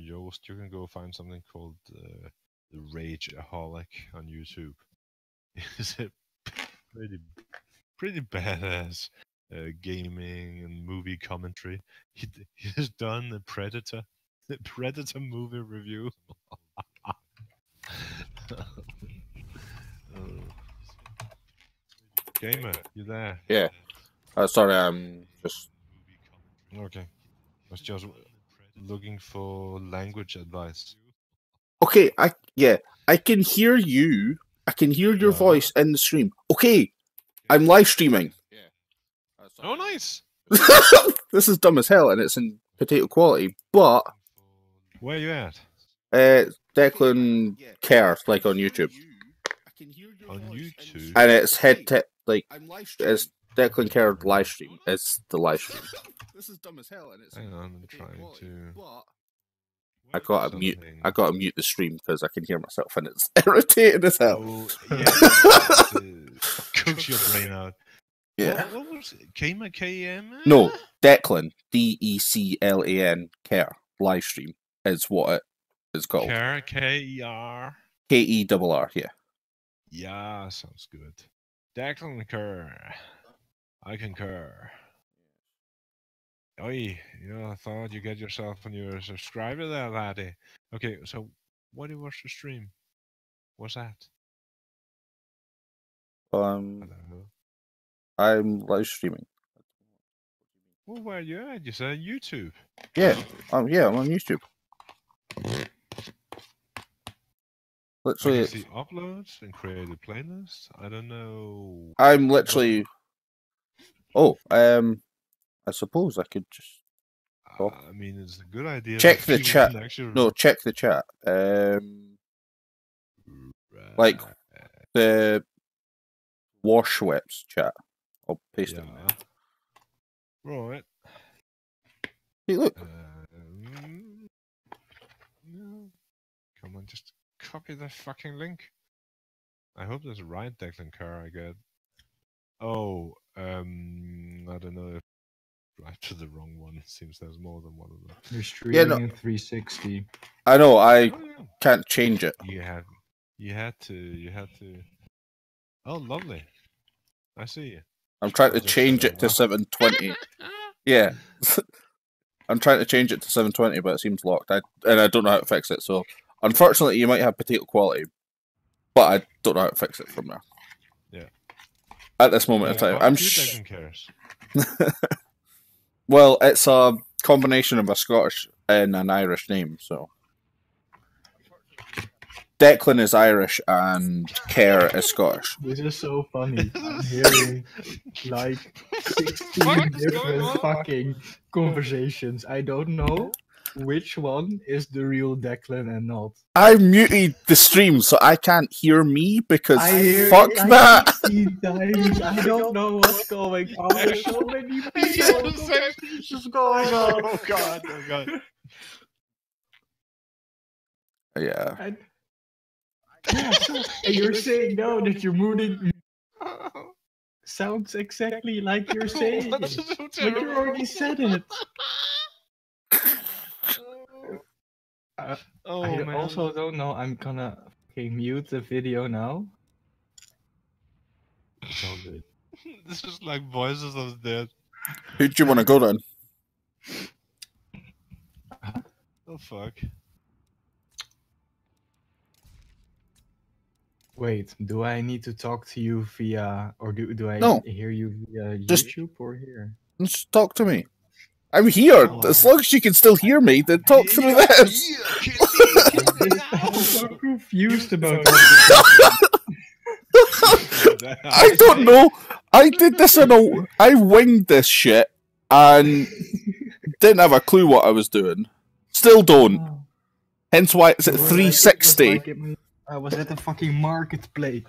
Yoast, you can go find something called the Rageaholic on YouTube. It's a pretty badass gaming and movie commentary. He has done the Predator movie review. Gamer, you there? Yeah. Sorry, I'm just... Okay. I was just looking for language advice. Okay, I can hear you. I can hear your voice in the stream. Okay, I'm live streaming. Oh, nice! This is dumb as hell, and it's in potato quality, but... Where are you at? Declan Cares, like on YouTube. On YouTube? And it's it's Declan Cares live stream. It's the live stream. This is dumb as hell, and it's... Hang on, I'm trying to... I gotta mute the stream because I can hear myself and it's irritating as hell. Oh, yeah. Cooks your brain out. Yeah. What was it? K-M? No, Declan. Declan Care live stream is what it is called. Care, K-E-R. Kerr, yeah. Yeah, sounds good. Declan Kerr. I concur. Oi, I thought you get yourself a new subscriber there, laddie. Okay, so what do you watch the stream? What's that? I'm live streaming. Well, where are you at? You said YouTube. Yeah, I'm on YouTube. Literally, I can see uploads and create a playlist. I don't know. I'm literally... Oh, I suppose I could just... I mean, it's a good idea. Check the chat. No, check the chat. Like the Wash Whips chat. I'll paste it in there. Right. Hey, look. Come on, just copy the fucking link. I hope there's a right Declan Kerr I get. Oh, I don't know if I to the wrong one. It seems there's more than one of them. You're streaming in 360. I know, I can't change it. You had to. Oh, lovely. I see you. I'm trying to change it to 720. Yeah. I'm trying to change it to 720, but it seems locked. And I don't know how to fix it, so unfortunately you might have potato quality, but I don't know how to fix it from there. Yeah. At this moment in time. Declan cares. Well, it's a combination of a Scottish and an Irish name, so... Declan is Irish and Kerr is Scottish. This is so funny. I'm hearing like 16 different fucking conversations. I don't know which one is the real Declan and not. I muted the stream so I can't hear me because fuck that. 16 times. I don't know what's going on. There's so many conversations going on. Oh god, oh god. Yeah. Yeah, so, and you're saying now that you're moving sounds exactly like you're saying it, but you already said it. I also don't know. I'm gonna mute the video now. It's all good. This is like Voices of the Dead. Who do you want to go then? Oh fuck. Wait, do I need to talk to you via, or do I hear you via YouTube or here? Just talk to me. I'm here. Oh. As long as you can still hear me, then talk through this. I'm so confused about I don't know. I did this I winged this shit and didn't have a clue what I was doing. Still don't. Hence why it's at 360. I was at the fucking marketplace.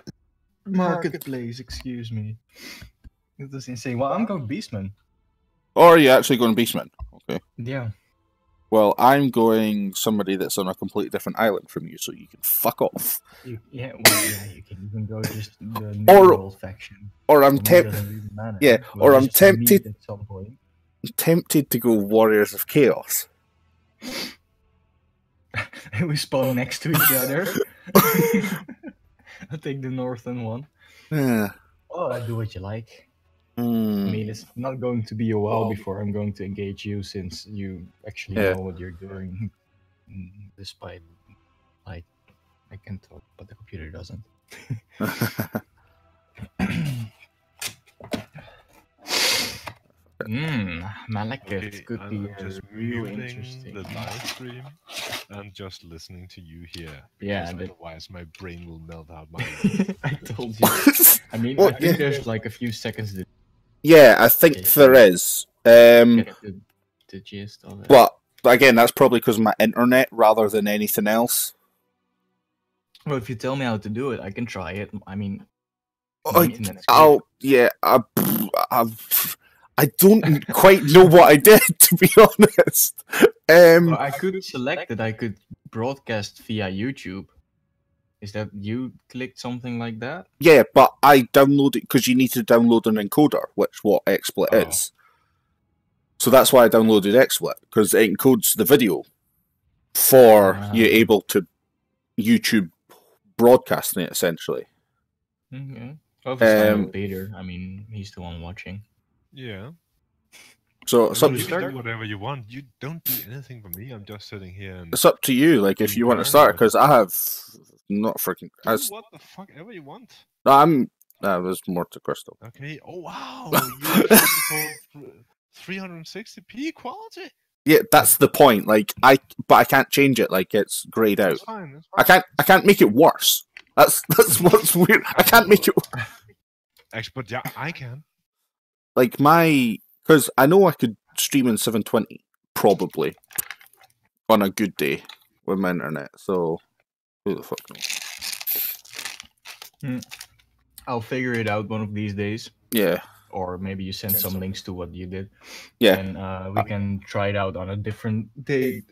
Marketplace, excuse me. It was insane. Well, I'm going Beastmen. Or are you actually going Beastmen? Okay. Yeah. Well, I'm going somebody that's on a completely different island from you, so you can fuck off. You can even go just the New faction. Or I'm tempted. Yeah, or I'm tempted. At some point. I'm tempted to go Warriors of Chaos. We spawn next to each other. I'll take the northern one. Yeah. Oh, do what you like. I Hmm. mean, it's not going to be a while before I'm going to engage you, since you actually Yeah. know what you're doing. Despite, like, I can talk, but the computer doesn't. Malekith Okay, could I'm be just real muting interesting. the live stream and just listening to you here. Yeah, Because that- otherwise my brain will melt out my. I told you. I mean, Well, I think there's like a few seconds to Yeah, I think there is. get the gist of it. But again, that's probably because of my internet rather than anything else. Well, if you tell me how to do it, I can try it. I mean, Oh, my internet's good. I don't quite know what I did, to be honest. Well, I could select that I could broadcast via YouTube. Is that you clicked something like that? Yeah, but I downloaded because you need to download an encoder, which what XSplit Oh. is. So that's why I downloaded XSplit, because it encodes the video for you able to YouTube broadcasting it essentially. Okay. Well, if it's fine with Peter, I mean, he's the one watching. Yeah. So it's up, You to can start? do whatever you want. You don't do anything for me. I'm just sitting here and it's up to you. Like if you want to start, because I have not freaking. do what the fuck ever you want. There's more to Crystal. Okay. Oh wow. You 360p quality. Yeah, that's the point. Like but I can't change it. Like it's grayed out. That's fine. That's fine. I can't make it worse. That's what's weird. I can't make it. Actually, but yeah, I can. Like because I know I could stream in 720 probably on a good day with my internet. So who the fuck knows? I'll figure it out one of these days. Yeah. Or maybe you send some links to what you did. Yeah. And we can try it out on a different day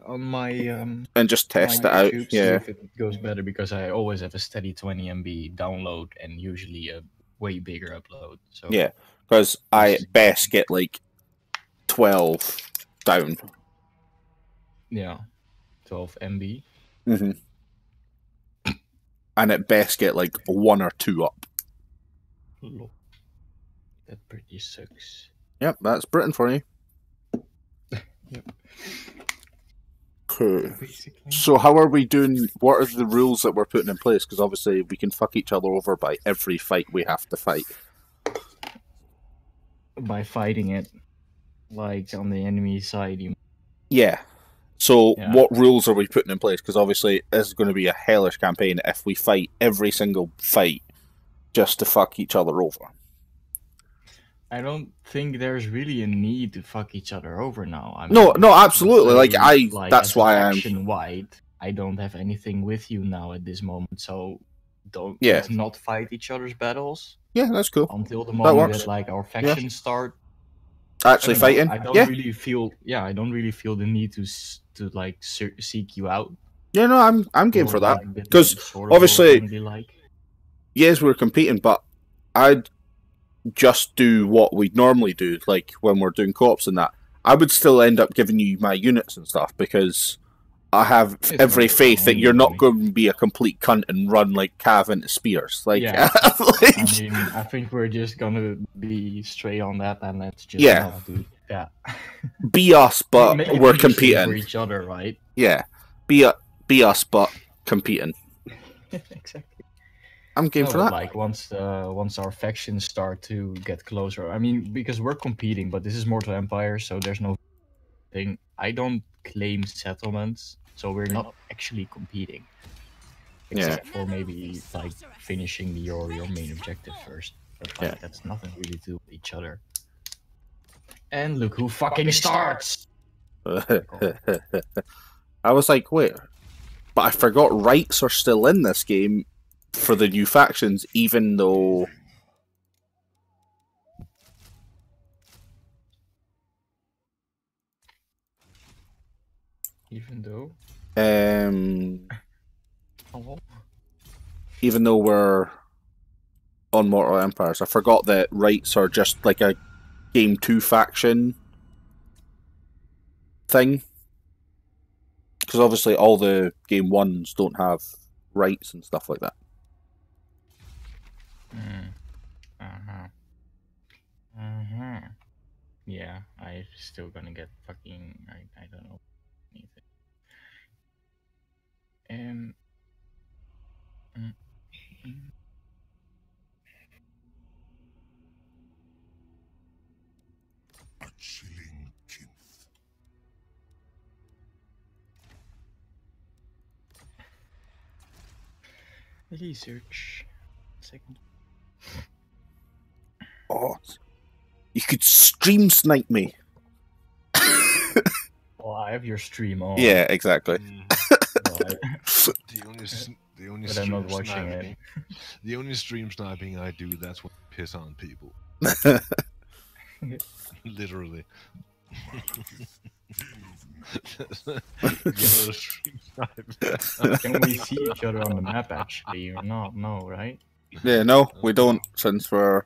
on my and just test it my out. YouTube, see Yeah. if it goes better, because I always have a steady 20 MB download and usually a way bigger upload. So Yeah. Because I at best get like 12 down. yeah, 12 MB. Mm-hmm. And at best get like 1 or 2 up. That pretty sucks. Yep, that's Britain for you. Yep. Okay. Basically. So how are we doing? What are the rules that we're putting in place? Because obviously we can fuck each other over by every fight we have to fight. By fighting it, like on the enemy side, you. Yeah. So Yeah. what rules are we putting in place? Because obviously this is going to be a hellish campaign if we fight every single fight just to fuck each other over. I don't think there's really a need to fuck each other over now. I No, absolutely. Like, that's as a why I'm. faction-wide, I don't have anything with you now at this moment, so Yeah. let's not fight each other's battles Yeah, that's cool. until the That moment works. that like our factions start Actually fighting. I don't Yeah. really feel. Yeah, I don't really feel the need to like seek you out. Yeah, no, I'm game Or, for that. like, that 'Cause sort of obviously- friendly, like. Yes, we're competing, but I'd just do what we'd normally do, like when we're doing co-ops and that. I would still end up giving you my units and stuff because I have It's every not faith that wrong, you're not really. going to be a complete cunt and run like Cav into spears. Like, Yeah. like- I mean, I think we're just gonna be straight on that, and let's just Yeah. not do that. be us, but Make it we're interesting competing. for each other, right? Yeah, be us, but competing. Exactly. I'm game No, for but, that. like once our factions start to get closer, I mean, because we're competing, but this is Mortal Empire, so there's no thing. I don't claim settlements, so we're not actually competing. Except for maybe like finishing your main objective first. But like, Yeah. that's nothing really to do with each other. And look who fucking starts! I was like, wait, but I forgot rights are still in this game for the new factions, even though. Even though. Oh. Even though we're on Mortal Empires, I forgot that rights are just like a Game 2 faction thing. because obviously all the game ones don't have rights and stuff like that. Yeah, I'm still gonna get fucking. I don't know anything. Mm, mm. A chilling kinth. Research. Second. Oh, you could stream snipe me. Well, I have your stream on. Yeah, exactly. The only But I'm not stream watching sniping, it. the only stream sniping I do, that's when I piss on people. Literally. Yellow stream snipe. Can we see each other on the map actually or not? No, right? Yeah, no, we don't, since we're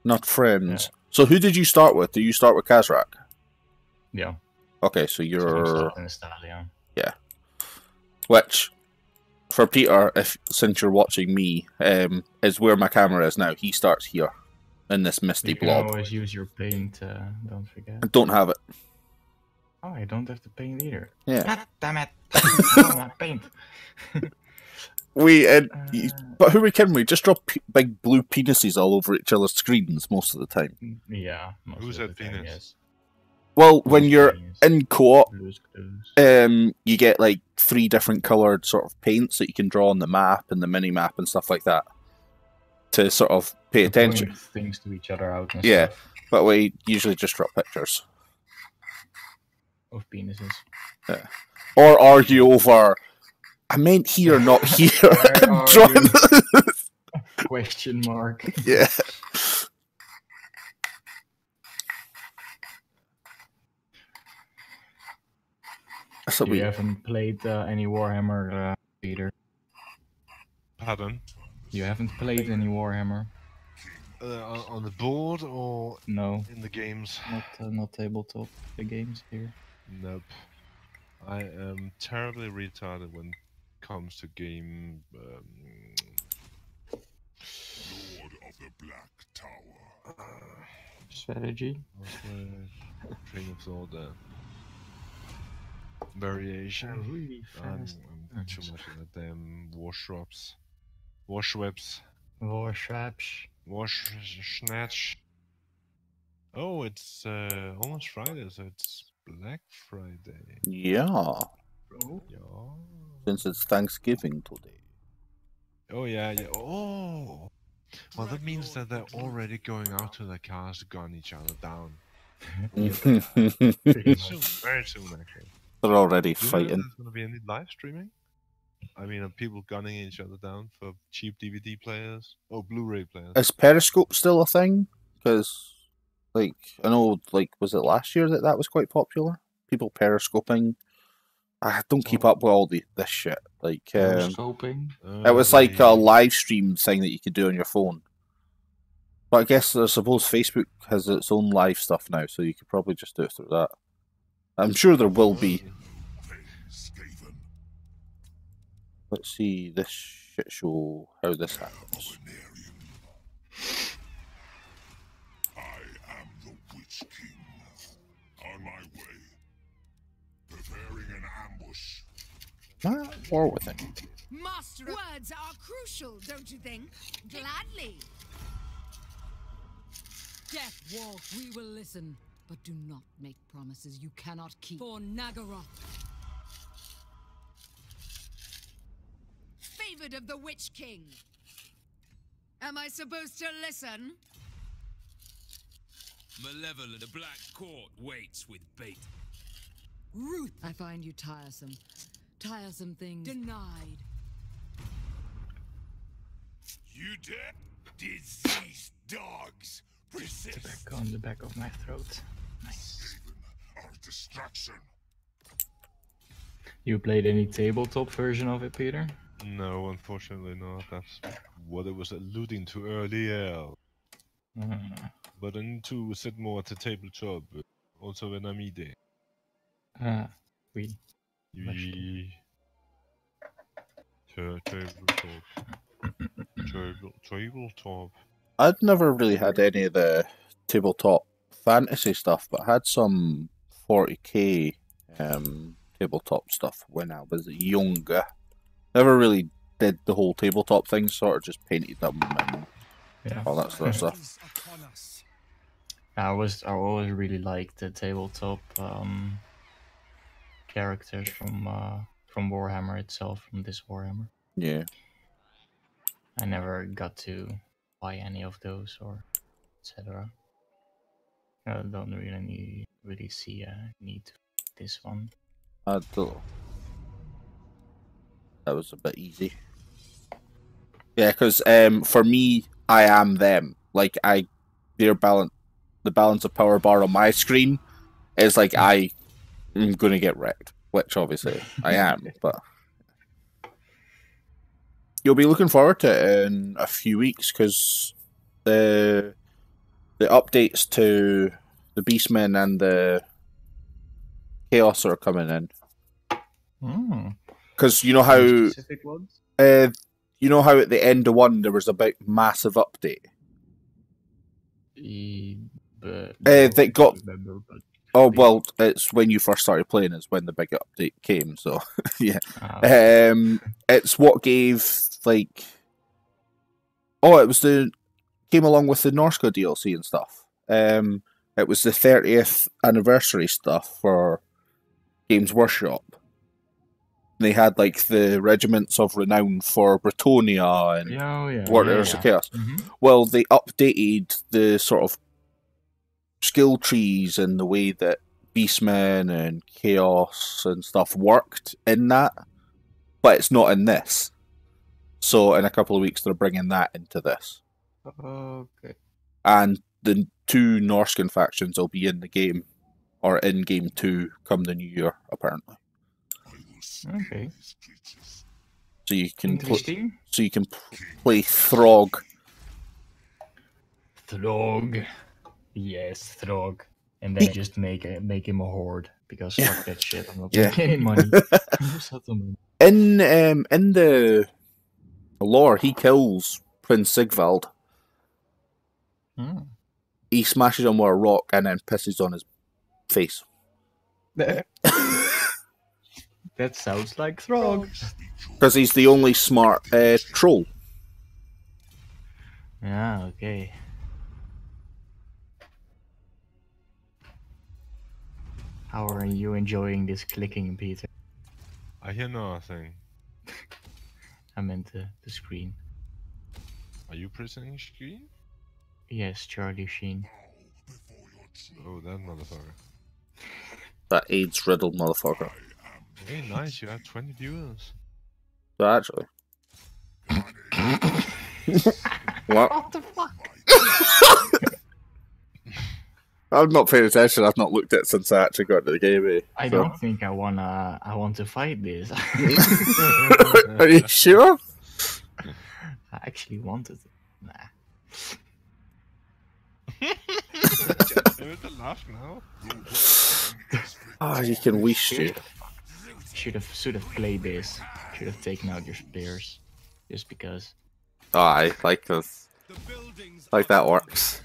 not friends. Yeah. So who did you start with? Did you start with Kazrak? Yeah. Okay, so So I'm you're... starting Stalia. Yeah. Which, for Peter, since you're watching me, is where my camera is now. He starts here, in this misty You can blob. always use your paint, don't forget. I don't have it. Oh, I don't have the paint either. Yeah. God damn it! Oh, my paint. But who are we kidding? We just draw big blue penises all over each other's screens most of the time. Yeah. Most Who of said the time, penis? yes. Well, when you're Penis. in co-op, Blues clues. you get like 3 different coloured sort of paints that you can draw on the map and the mini map and stuff like that to sort of pay attention. Point things to each other out and Yeah. stuff But we usually just draw pictures. of penises. Or argue over, I meant here, not here. Where are Drawing- Question mark. Yeah. So You haven't played any Warhammer, Peter. Pardon? You haven't played any Warhammer. On the board or No, in the games? not tabletop. The games here. Nope. I am terribly retarded when it comes to game. Lord of the Black Tower. Strategy. What's my train of thought there? Variation. Really fast. I'm too much of the damn Warshwebs. Warshwebs. Warshaps. Snatch. Oh, it's almost Friday, so it's Black Friday. Yeah. Oh. Yeah. Since it's Thanksgiving today. Oh yeah. Oh. Well, that means that they're already going out to their cars to gun each other down. They're Soon, very soon, actually. already Do you know fighting. there's going to be any live streaming? I mean, are people gunning each other down for cheap DVD players? Oh, Blu-ray players. Is Periscope still a thing? Because, like, I know, like, was it last year that was quite popular? People periscoping. I don't keep up with all this shit. Like, Periscoping. it was like a live stream thing that you could do on your phone. But I guess I suppose Facebook has its own live stuff now, so you could probably just do it through that. I'm sure there will be. Skaven. Let's see this shit show, how this happens. I am the Witch King. On my way. Preparing an ambush. War with it. Master, words are crucial, don't you think? Gladly. Death walk, we will listen. But do not make promises you cannot keep. For Nagaroth. Favored of the Witch King. Am I supposed to listen? Malevolent, the Black Court waits with bait. Ruth, I find you tiresome. Tiresome things. Denied. You dare? Diseased dogs. Resist. Tobacco on the back of my throat. Nice. Skaven are a distraction. You played any tabletop version of it, Peter? No, unfortunately not. That's what it was alluding to earlier. But I need to sit more at the tabletop, also when I'm eating. We. Yee. Tabletop. Tabletop. I'd never really had any of the tabletop fantasy stuff, but I had some 40k tabletop stuff when I was younger. Never really did the whole tabletop thing, sort of just painted them and Yeah. all that sort of stuff. Is upon us. I always really liked the tabletop characters from Warhammer itself, from this Warhammer. Yeah. I never got to buy any of those or etc. I don't really see a need for this one. I don't. That was a bit easy. Yeah, because for me, I am them. Like the balance of power bar on my screen is like I am gonna get wrecked, which obviously I am. But you'll be looking forward to it in a few weeks because the updates to the Beastmen and the Chaos are coming in. Because you know how Specific ones? you know how at the end of one there was a big massive update. They got. Remember, but Oh well, it's when you first started playing is when the big update came. So yeah, it's what gave like. Oh, it was came along with the Norska DLC and stuff. It was the 30th anniversary stuff for Games Workshop. They had like the regiments of renown for Bretonia and Warriors of Chaos. Well, they updated the sort of skill trees and the way that Beastmen and Chaos and stuff worked in that, but it's not in this. So in a couple of weeks, they're bringing that into this. Okay. And the two Norscan factions will be in the game, or in Game 2 come the new year, apparently. Okay. So you can Interesting. play Throg. Throg. Yes, Throg. And then just make him a horde, because fuck that shit. I'm not making any money. In the lore, he kills Prince Sigvald. He smashes him with a rock and then pisses on his face. That sounds like Throg. Because he's the only smart troll. Yeah, okay. How are you enjoying this clicking, Peter? I hear nothing. I meant the screen. Are you pressing screen? Yes, Charlie Sheen. Oh, that motherfucker. That AIDS riddled motherfucker. Hey, nice, you have 20 viewers. So actually. What? What the fuck? I've not paid attention. I've not looked at it since I actually got to the game. I don't think I want to fight this. Are you sure? I actually wanted it. Nah. Laugh now. Ah, you can wish you. Should have played this. Should have taken out your spears, just because. Oh, I like this. Like that works.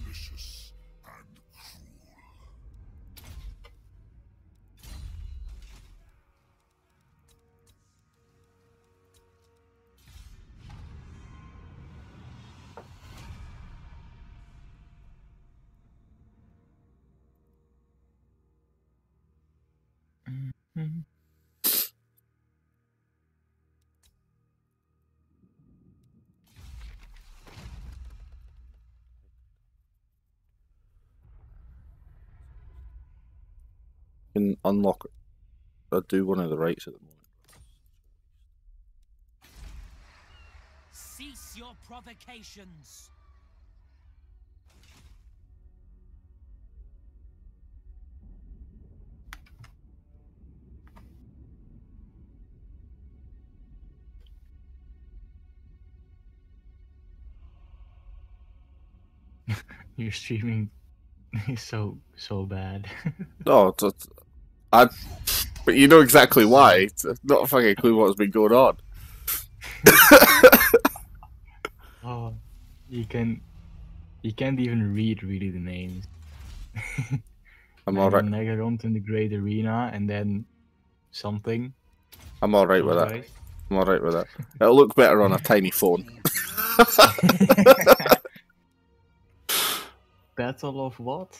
Malicious and cruel. Can unlock it. I'll do one of the rights at the moment. Cease your provocations. Your streaming is so bad. No, but you know exactly why. It's not a fucking clue what's been going on. Oh, you can't even read really the names. I'm alright. Negarunt in the Great Arena, and then something. I'm alright with that. Guys. I'm alright with that. It'll look better on a tiny phone. Battle of what?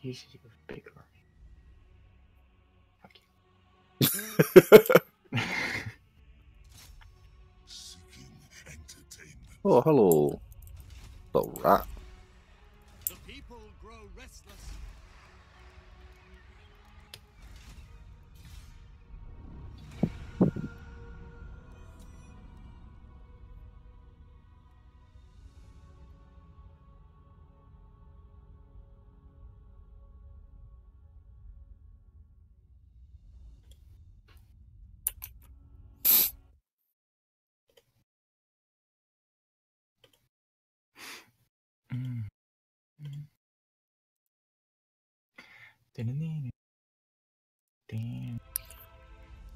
Jesus, you're big army. Fuck you. Oh, hello. Little rat. The people grow restless. Damn.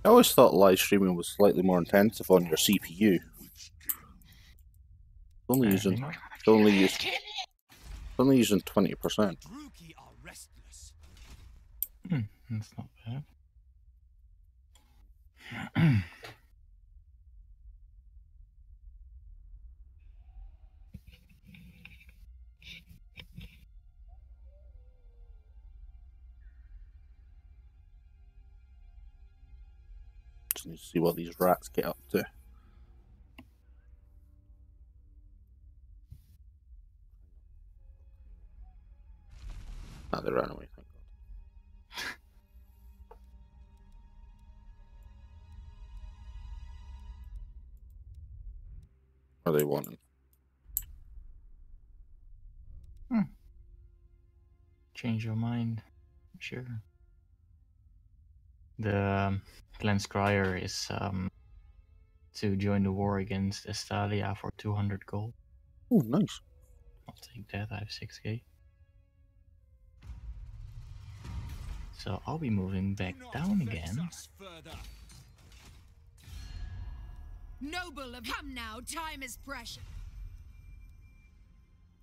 I always thought live streaming was slightly more intensive on your CPU. Only using 20%. Druki are restless. That's not bad. Just need to see what these rats get up to. Ah, they ran away, thank God. What are they wanting? Change your mind. Sure. The Clan Scryer is to join the war against Estalia for 200 gold. Oh, nice. I'll take that. I have 6k. So I'll be moving back down again. Noble of come now, time is precious.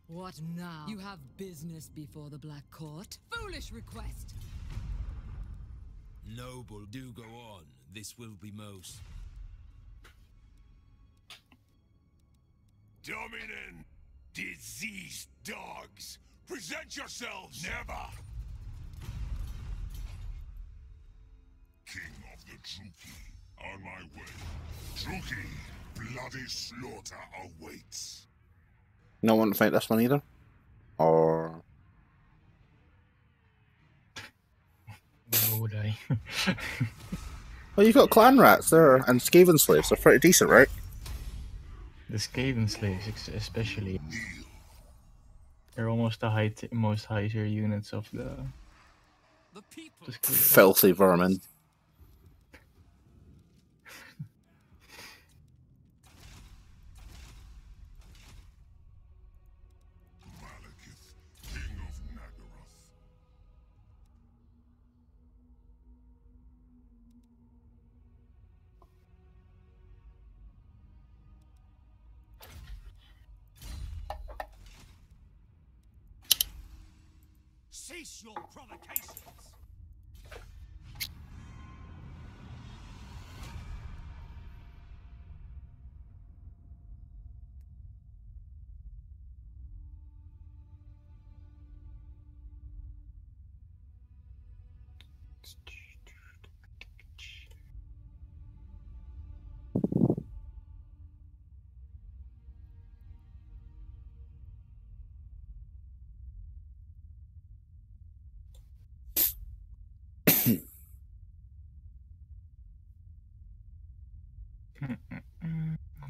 What now? You have business before the Black Court? Foolish request. Noble, do go on. This will be most. Dominant, diseased dogs, present yourselves! Never! King of the Druki, on my way. Druki, bloody slaughter awaits. No one to fight this one either? Or... Why would I? Well, you got clan rats there, and Skaven slaves. They're pretty decent, right? The Skaven slaves, especially. They're almost the most high tier units of the people. Filthy vermin. King of Nagaroth. Cease your provocations.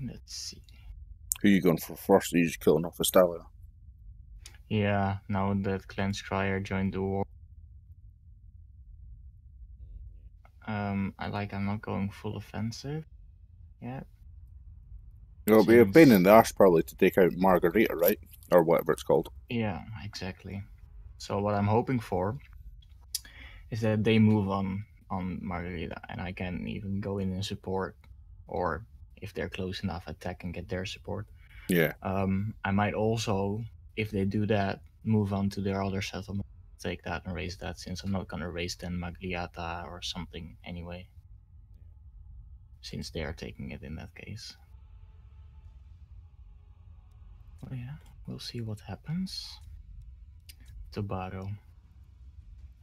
Let's see. Who are you going for first? Are you just killing off Estalia? Yeah, now that Clan Scryer joined the war. I'm not going full offensive yet. It'll be a pain in Seems- the arse probably to take out Margarita, right? Or whatever it's called. Yeah, exactly. So what I'm hoping for is that they move on Margarita, and I can even go in and support, or if they're close enough, attack and get their support. Yeah. I might also, if they do that, move on to their other settlement, take that and raise that, since I'm not gonna raise then Magliata or something anyway, since they are taking it in that case. Oh yeah, we'll see what happens. Tobaro.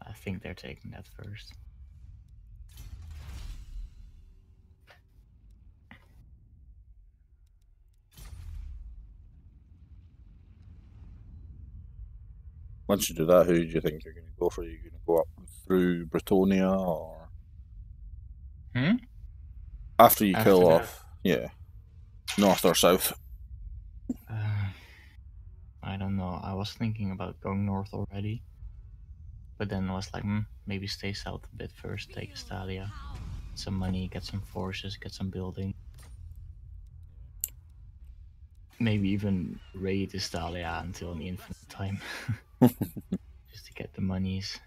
I think they're taking that first. Once you do that, who do you think you're going to go for? Are you going to go up through Bretonia or after you After kill that? off? Yeah, north or south? I don't know. I was thinking about going north already, but then I was like, maybe stay south a bit first, take Estalia, get some money, get some forces, get some building. Maybe even raid Estalia until an infinite time, just to get the monies.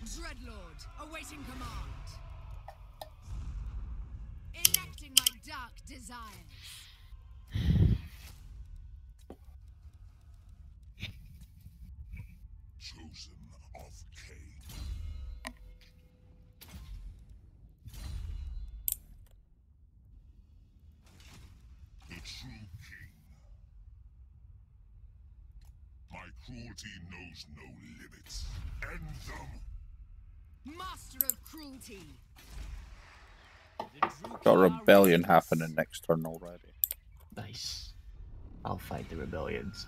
Dreadlord, awaiting command. Enacting my dark desires. Chosen of Cain. The true king. My cruelty knows no limits. End them. Master of cruelty. Got a rebellion happening next turn already. Nice. I'll fight the rebellions.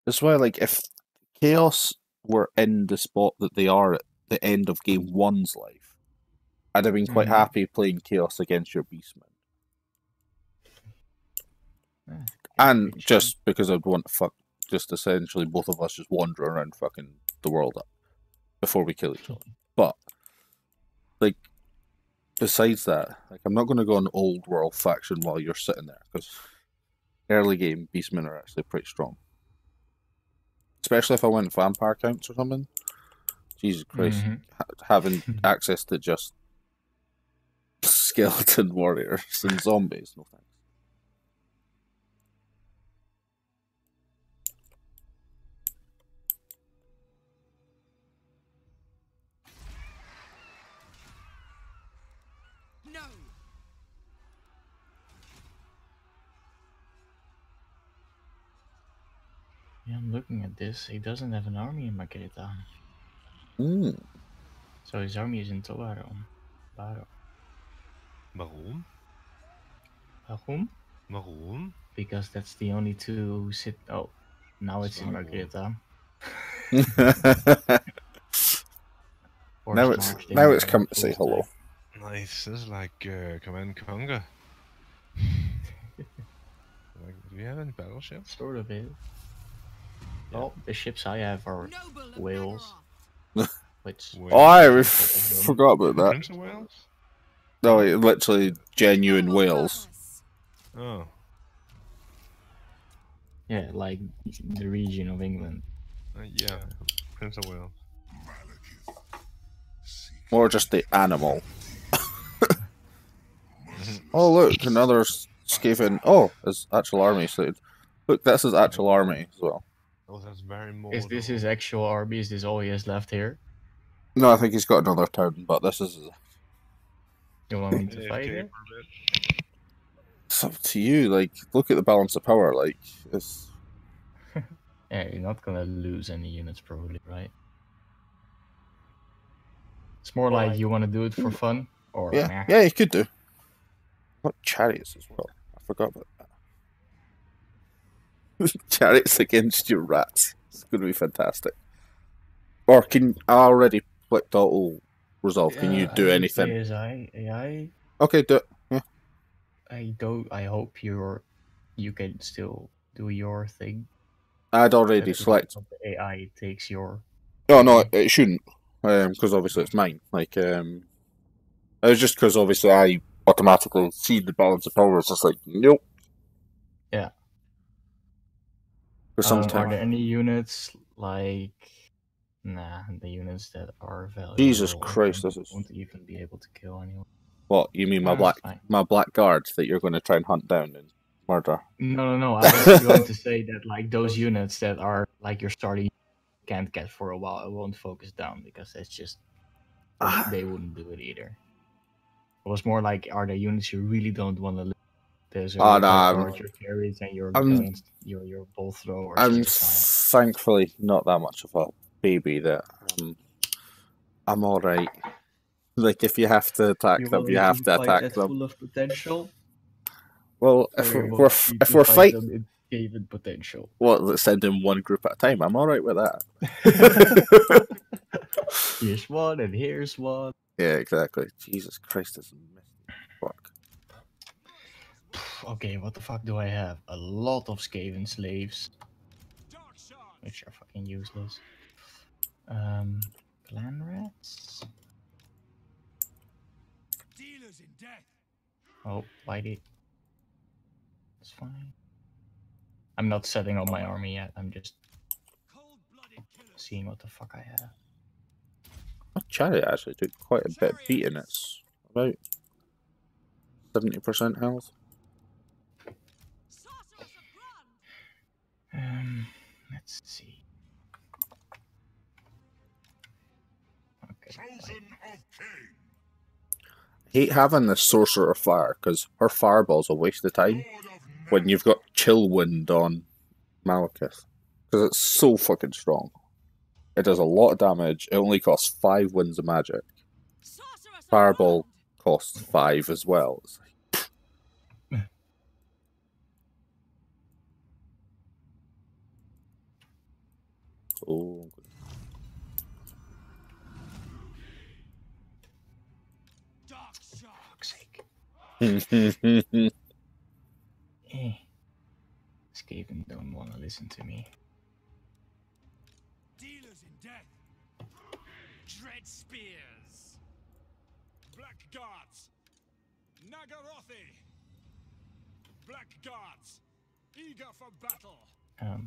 That's why, like, if Chaos were in the spot that they are at the end of game one's life, I'd have been quite happy playing Chaos against your Beastmen. And just because I'd want to fuck, just essentially both of us just wander around fucking the world up before we kill each other. But, like, besides that, like, I'm not going to go on old world faction while you're sitting there, because early game Beastmen are actually pretty strong. Especially if I went vampire counts or something. Jesus Christ. Having access to just skeleton warriors and zombies. No thanks. No. Yeah, I'm looking at this. He doesn't have an army in Margarita. So his army is in Tobaro. Waarom? Waarom? Because that's the only two who sit. Oh, now it's in Margarita. now it's come to say hello. Nice. This is like Command Conquer. Like, do we have any battleships? Sort of is. Oh, the ships I have are whales. Which Oh, I forgot about that. Prince of Wales? No, literally genuine whales. Oh. Yeah, like the region of England. Yeah, Prince of Wales. Or just the animal. Oh, look, another Skaven. Oh, his actual army slated. Look, that's his actual army as well. Oh, that's very more. Is this his actual army? Is this all he has left here? No, I think he's got another town, but this is. You want me to fight it? It's up to you. Like, look at the balance of power. Like, it's. Yeah, you're not gonna lose any units, probably, right? It's more like you want to do it for fun, or yeah, yeah, you could do. What chariots as well? I forgot about that. Chariots against your rats. It's going to be fantastic. Or can I already clicked auto resolve? Can you do anything? AI. Okay, do it. Yeah. I hope you can still do your thing. I'd already That selected. the AI takes your. No, no, it shouldn't. Because obviously it's mine. Like, it was just because obviously I automatically see the balance of power. It's just like, nope. Yeah. For Are sometimes. there any units like? Nah, the units that are valuable. Jesus Christ, this is. Won't even be able to kill anyone. What you mean, That's fine. my black guards that you're going to try and hunt down and murder? No. I was going to say that like those units that are like your starting can't get for a while. I won't focus down because that's just they wouldn't do it either. It was more like, are there units you really don't want to lose? There's Oh, your no, guards, your carries, and your ball throwers. I'm Just thankfully not that much of a baby that I'm all right. Like if you have to attack them, you have to attack them. Full of potential. Well, if we're fighting, David potential. Well, let's send in one group at a time. I'm all right with that. Here's one, and here's one. Yeah, exactly. Jesus Christ, this is messy. Fuck. Okay, what the fuck do I have? A lot of Skaven slaves, which are fucking useless. Clan rats. Dealers in death. Oh, bite it. It's fine. I'm not setting up my army yet. I'm just seeing what the fuck I have. My chariot actually took quite a bit of beating. It's about 70% health. Let's see. Okay. Chosen of King. I hate having the Sorcerer of Fire because her fireball's a waste of time when you've got Chill Wind on Malekith because it's so fucking strong. It does a lot of damage. It only costs 5 winds of magic. Fireball costs 5 as well. It's like... Oh. Fuck's sake. Skaven don't want to listen to me. Dealers in death. Dread spears. Black guards. Nagarothi. Black guards. Eager for battle. Oh,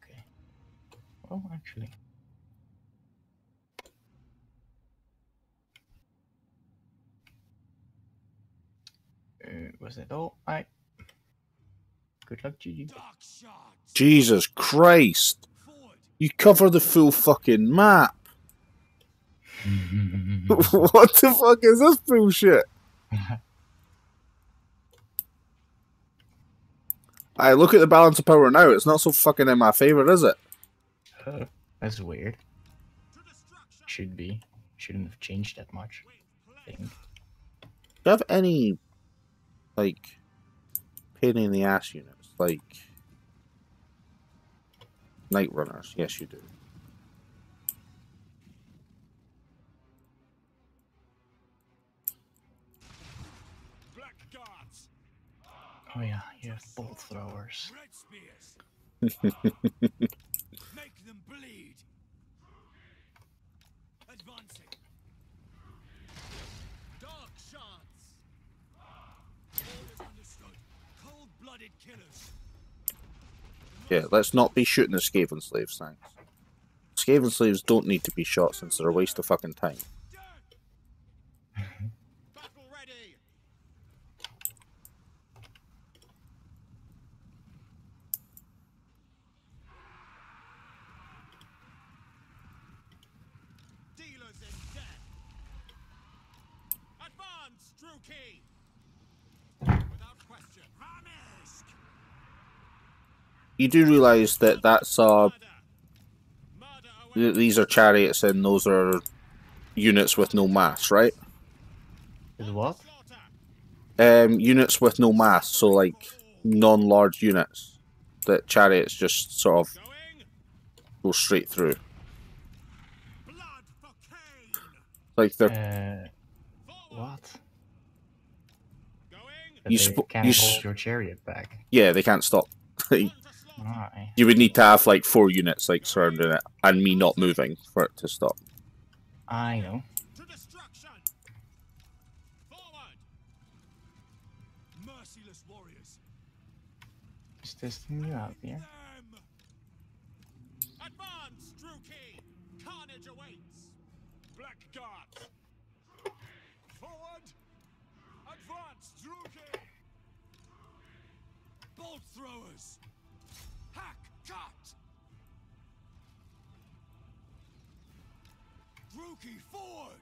okay. Well, actually. Was that all? Good luck, GG. Jesus Christ! You cover the full fucking map! What the fuck is this bullshit? I look at the balance of power now, it's not so fucking in my favour, is it? That's weird. Should be. Shouldn't have changed that much, I think. Do you have any, like, pain in the ass units? Like, Night Runners? Yes, you do. Black guards. Oh yeah, you have bolt throwers. Red spears. Make them bleed. Advancing. Dark shards. Orders understood. Cold-blooded killers. Yeah, let's not be shooting the Skaven slaves, thanks. Skaven slaves don't need to be shot since they're a waste of fucking time. Battle ready. Dealers in death. Advance, Druki. Without question. Vanisk. You do realise that that's these are chariots and those are units with no mass, right? Is what? Units with no mass, so like non-large units that chariots just sort of go straight through. Blood for Cain. Like they're What? Going. But You they sp- can't you hold s- your chariot back. Yeah, they can't stop. Why? You would need to have like 4 units like surrounding it, and me not moving for it to stop. I know. To destruction! Forward! Merciless warriors! Is testing you out here? Them! Advance, Druki! Carnage awaits! Blackguard! Forward! Advance, Druki! Bolt throwers! Hack, cut! Druki, forward!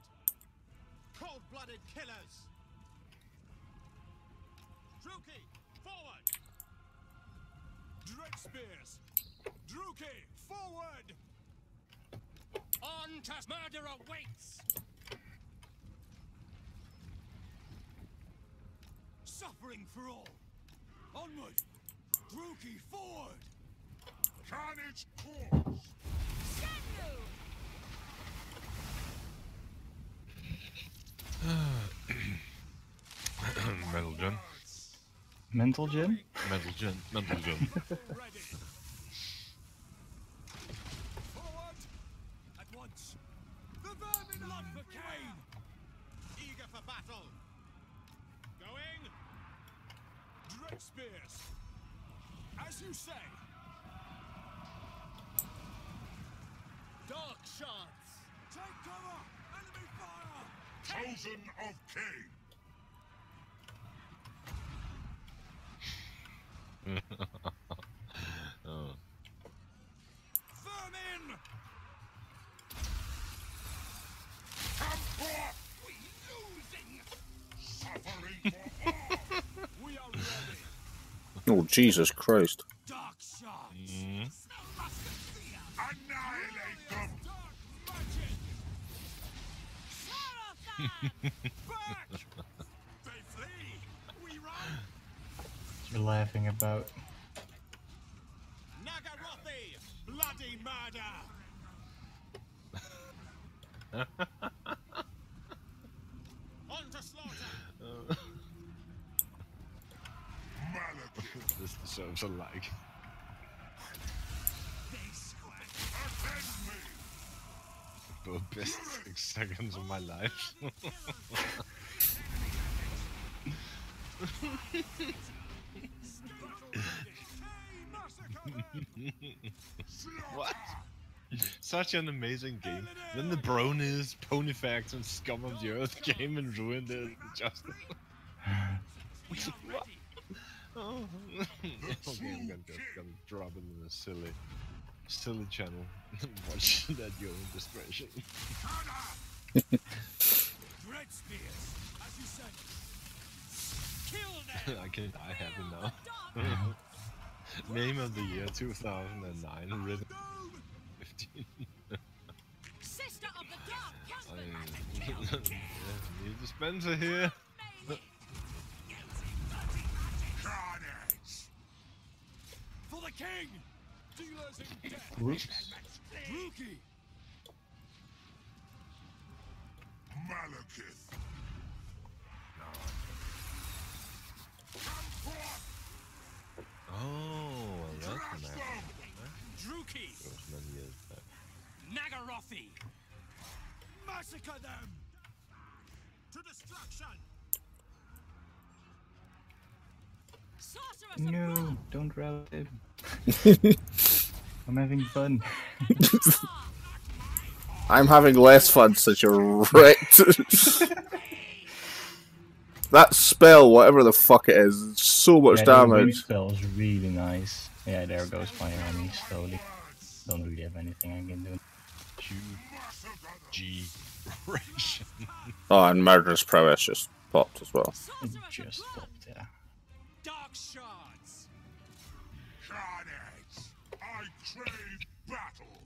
Cold-blooded killers! Druki, forward! Dread spears! Druki, forward! On to murder awaits! Suffering for all! Onward! Druki, forward! Carnage course. Metal Gen. Mental gym? Metal Gen. Metal Gen. Ready! Forward! At once! The vermin blood for Cain! Eager for battle! Going! Dread spears! As you say! Dark shards! Take cover! Enemy fire! Chosen of Cain. Oh. Vermin! Come forth. We losing. Suffering for all. We are ready! Oh, Jesus Christ. Dark shards! Annihilate them. Dark magic! Back! They flee! We run! You're laughing about. Nagarothi! Bloody murder! On to slaughter! Malekith. This deserves a like. They squat! Attend me. The best 6 seconds of my life. What? Such an amazing game. Then the bronies, Ponyfax, and Scum of the Earth came and ruined it. Just. What? Oh. Okay, I'm gonna drop it in a silly channel. Watch that your own discretion. Dread spears! As you say! Kill them! I can die happy now. Name of the year 2009, written 15. Sister of the dark, I need dispenser here. Carnage. For the king! Dealers in death! Whoops. Druki! Malekith. Come forth. Oh, well, that's Crush nice. them. Druki! That was many years back. Nagarothi! Massacre them! To destruction! sorceress of No, don't route him. I'm having fun. I'm having less fun since you're wrecked. That spell, whatever the fuck it is, so much Yeah, the wind damage. spell is really nice. Yeah, there goes my army slowly. Don't really have anything I can do. G. Ration. Oh, and Murderous Prowess just popped as well. It sorceress of just blood. popped, yeah. Dark shards! Carnage. I crave battle.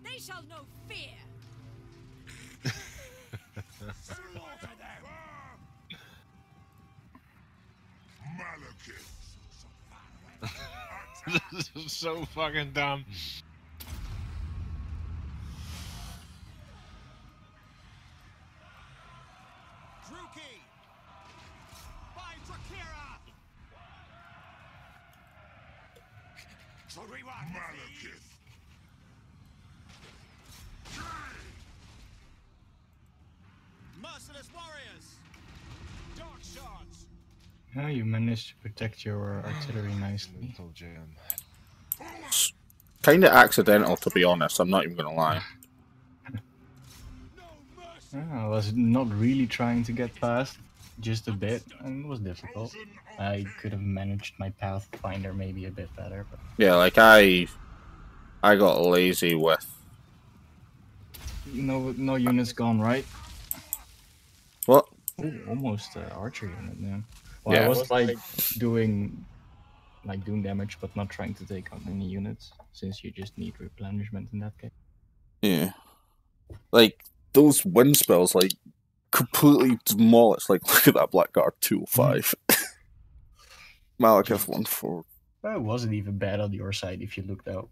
They shall know fear. Slaughter them! Malekith. This is so fucking dumb. Druki! By Malekith. Merciless warriors! Dark shards! Yeah, you managed to protect your artillery nicely. Little jam. Kind of accidental, to be honest. I'm not even gonna lie. No mercy! Yeah, I was not really trying to get past, just a bit, and it was difficult. I could have managed my pathfinder maybe a bit better, but Yeah, like I got lazy with. no units gone, right? What? Ooh, almost archer unit, man. Well, Yeah. I was like doing damage, but not trying to take out any units, since you just need replenishment in that case. Yeah. Like those wind spells, like completely demolish. Like look at that Blackguard 205. Malekith 1-4. Well, it wasn't even bad on your side if you looked out.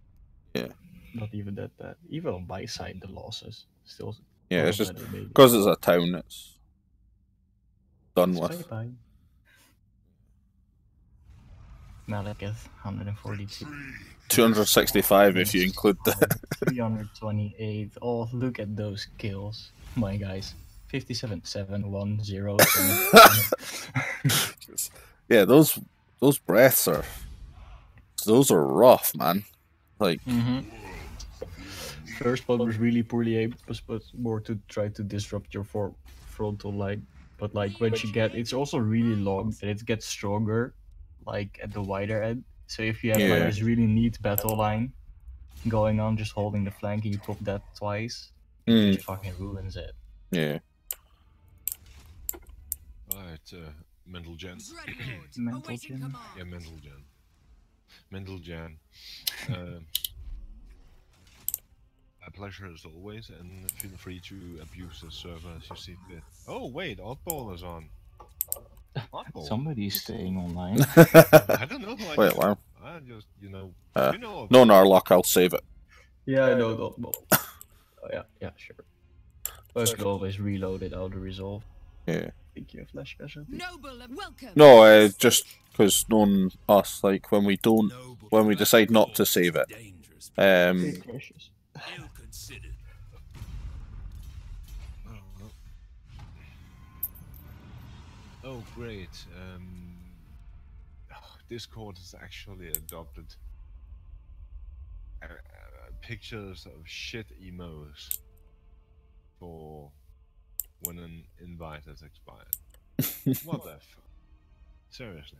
Yeah. Not even that bad. Even on my side, the losses still. Yeah, it's was just better, maybe. because it's a town. It's done Say with. bye. Malekith, 142. 265 if you include the. 328. Oh, look at those kills. My guys. 57, 7, 1, 0. Yeah, those breaths are. Those are rough, man. Like. First one was really poorly aimed, but more to try to disrupt your frontal line. But like when you get, it's also really long and it gets stronger, like at the wider end. So if you have like Yeah. this really neat battle line going on, just holding the flank, and you pop that twice, it just fucking ruins it. Yeah. Right, mental gen. Dreadlord, Mental awaiting gen? command. Yeah, mental gen. Mental gen. A pleasure as always, and feel free to abuse the server as you see fit. Oh wait, Oddball is on. Oddball. Somebody's staying online. I don't know who I Wait, do. wow. I just, you know No, Oddball. Narlock, I'll save it. Yeah, I know that. Oh yeah, sure. But I could always reload it out of resolve. Yeah. Thank you, Flash Casualty. Noble and welcome. No, just because knowing us, like when we decide not to save it, Precious. Ill considered. Oh great. Discord has actually adopted pictures of shit emos for when an invite has expired. What the fuck? Seriously.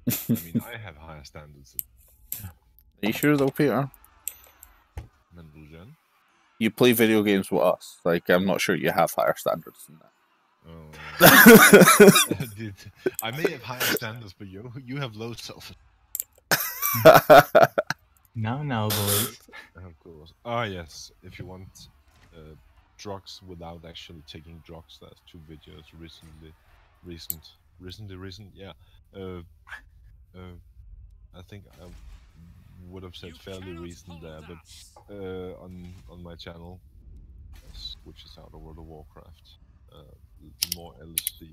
I mean, I have higher standards than are you sure though, Peter? mental gen. You play video games with us. Like, I'm not sure you have higher standards than that. Oh, dude, I may have higher standards, but you have low self. Now, boys. Of course. Ah, yes. If you want drugs without actually taking drugs, there's 2 videos recent. Yeah. I think I would have said fairly recent there, but on my channel, which is out of World of Warcraft, more LSD.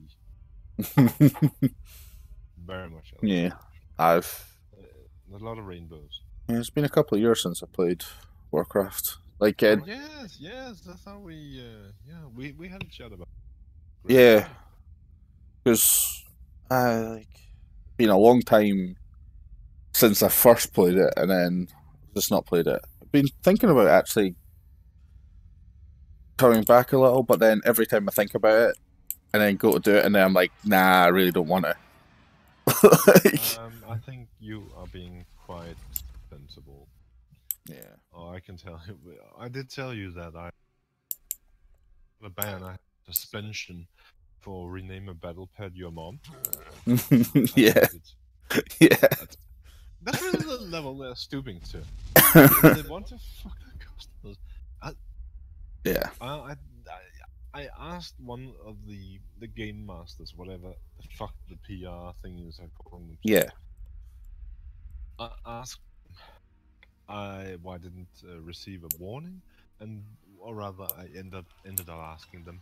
Very much LSD. Yeah, I've. A lot of rainbows. Yeah, it's been a couple of years since I played Warcraft. Like, Yes, that's how we had a chat about. yeah, because been a long time since I first played it, and then just not played it. I've been thinking about actually coming back a little, but then every time I think about it, and then go to do it, and then I'm like, nah, I really don't want to. I think you are being quite sensible. Yeah. Oh, I can tell you. I did tell you that I have a ban. I have suspension for rename a battle pet your mom. Yeah. Yeah. That's really the level they're stooping to. They want to fuck their customers. Yeah. I asked one of the game masters, whatever the fuck the PR thing is, I call them. Yeah. I asked why I didn't receive a warning, or rather, I ended up asking them,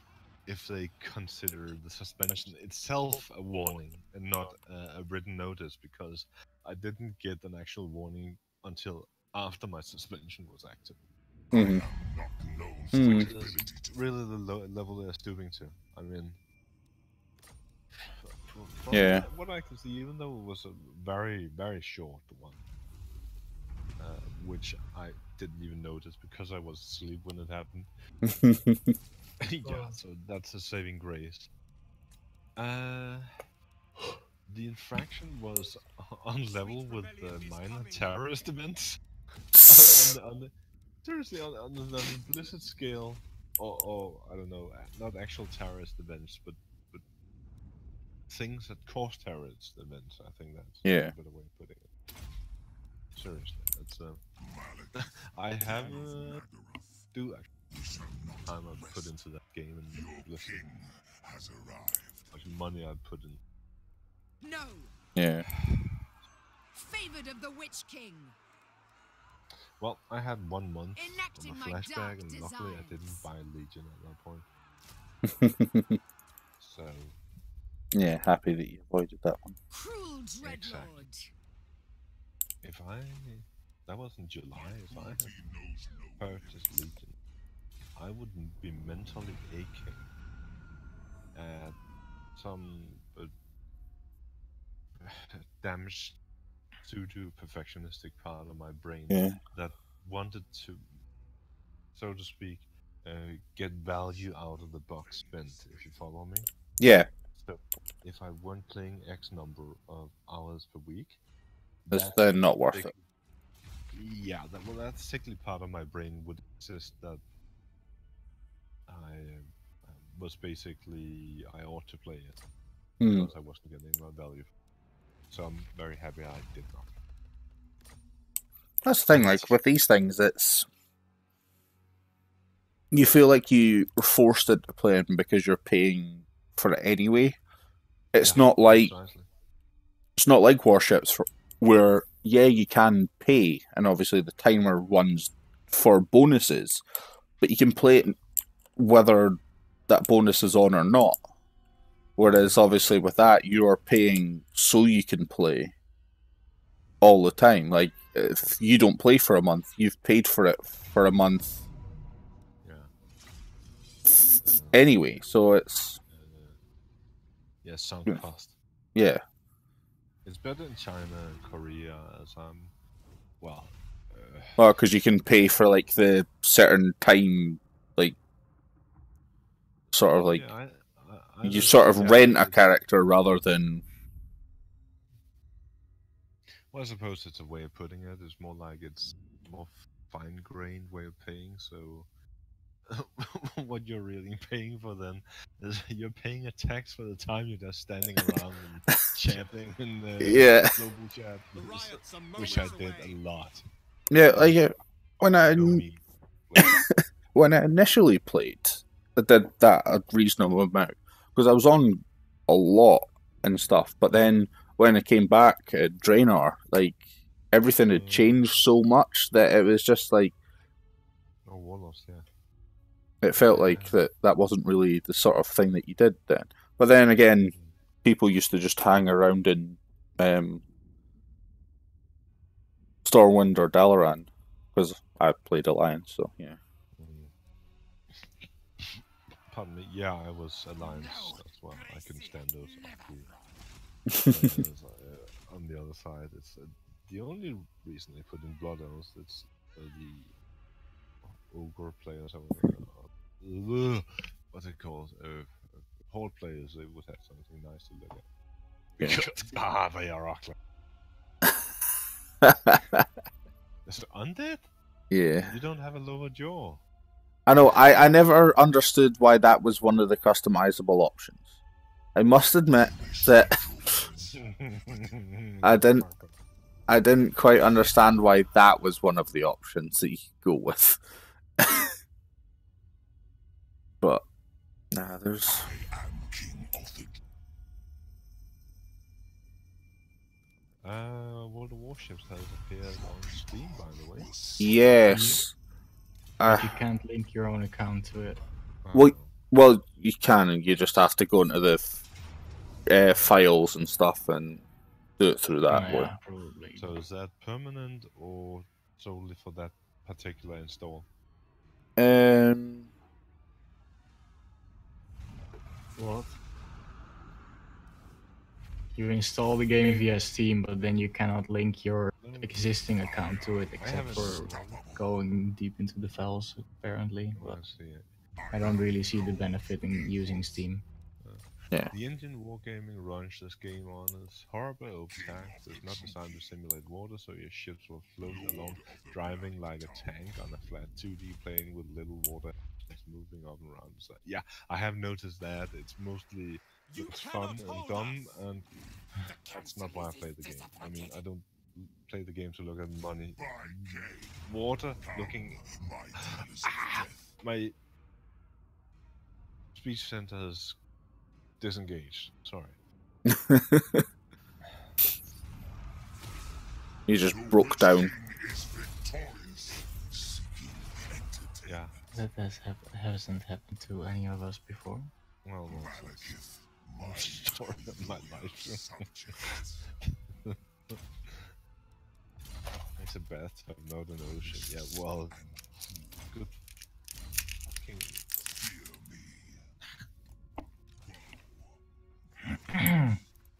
if they consider the suspension itself a warning and not a written notice, because I didn't get an actual warning until after my suspension was active. Mhm. Which is really the level they're stooping to. I mean, from Yeah. what I can see, even though it was a very, very short one, which I didn't even notice because I was asleep when it happened. Yeah, so that's a saving grace. The infraction was on level with the minor terrorist events. Seriously, on the Blizzard scale, or I don't know, not actual terrorist events, but things that cause terrorist events. I think that's Yeah. a better way of putting it. Seriously, it's I have do actually time I put into that game and Blizzard. How much money I put in. No! Yeah. Favored of the Witch King! Well, I had 1 month Enacting of a my dark flashback, and luckily I desires. didn't buy Legion at that point. So, Yeah, happy that you avoided that one. Cruel Dreadlord! Exactly. If that was in July, if I had purchased Legion, I wouldn't be mentally aching at some damaged pseudo-perfectionistic part of my brain that wanted to, so to speak, get value out of the buck spent, if you follow me. Yeah. So, if I weren't playing X number of hours per week, That's then not worth it. Yeah, that sickly part of my brain would insist that I was basically, I ought to play it, because I wasn't getting my value. So I'm very happy I did not. That's the thing, like, with these things, it's... You feel like you were forced into playing because you're paying for it anyway. It's not like... Precisely. It's not like Warships, where, yeah, you can pay, and obviously the timer runs for bonuses, but you can play it whether that bonus is on or not. Whereas, obviously, with that, you are paying so you can play all the time. Like, if you don't play for a month, you've paid for it for a month anyway, so it's... Yeah, sunk cost. Yeah. It's better in China and Korea, as I'm... Well, because you can pay for, like, the certain time, like, sort of, like... Yeah, you sort of rent a character rather than... Well, I suppose it's a way of putting it. It's more like it's more fine-grained way of paying, so... what you're really paying for then is you're paying a tax for the time you're just standing around and chatting in the global chat, which I did a lot. Yeah, like when I when I initially played, I did that a reasonable amount because I was on a lot and stuff. But then when I came back at Draenor, like everything had changed so much that it was just like Warlords, yeah. It felt like that wasn't really the sort of thing that you did then. But then again, people used to just hang around in Stormwind or Dalaran, because I played Alliance, so yeah. Pardon me, yeah, I was Alliance as well. I couldn't stand those on the other side. It's the only reason they put in Blood Elves. It's the ogre players. What's it called? Horde players. They would have something nice to look at. They are ugly. Is it undead? Yeah. You don't have a lower jaw. I know. I never understood why that was one of the customizable options. I must admit that I didn't quite understand why that was one of the options that you could go with. But nah, there's. World of Warships has appeared on Steam, by the way. Yes. You can't link your own account to it. Well, Well, you can, and you just have to go into the files and stuff and do it through that way. Yeah, probably. So is that permanent or solely for that particular install? What? You install the game via Steam, but then you cannot link your existing account to it, except haven't for installed going deep into the files, apparently. Oh, I But see it. I don't really see the benefit in using Steam. Yeah. The engine Wargaming runs this game on is horrible overtaxed. It's not designed to simulate water, so your ships will float along, driving like a tank on a flat 2D plane with little water just moving up and around. So, yeah, I have noticed that. It's mostly looks fun and dumb, and that's not why I play the game. I mean, I don't play the game to look at money. Water, looking... my speech center has disengaged. Sorry. You just broke down. Yeah. That hasn't happened to any of us before. Well, nonsense. Story of my life. It's a bathtub, not an ocean. Yeah, well, good fucking...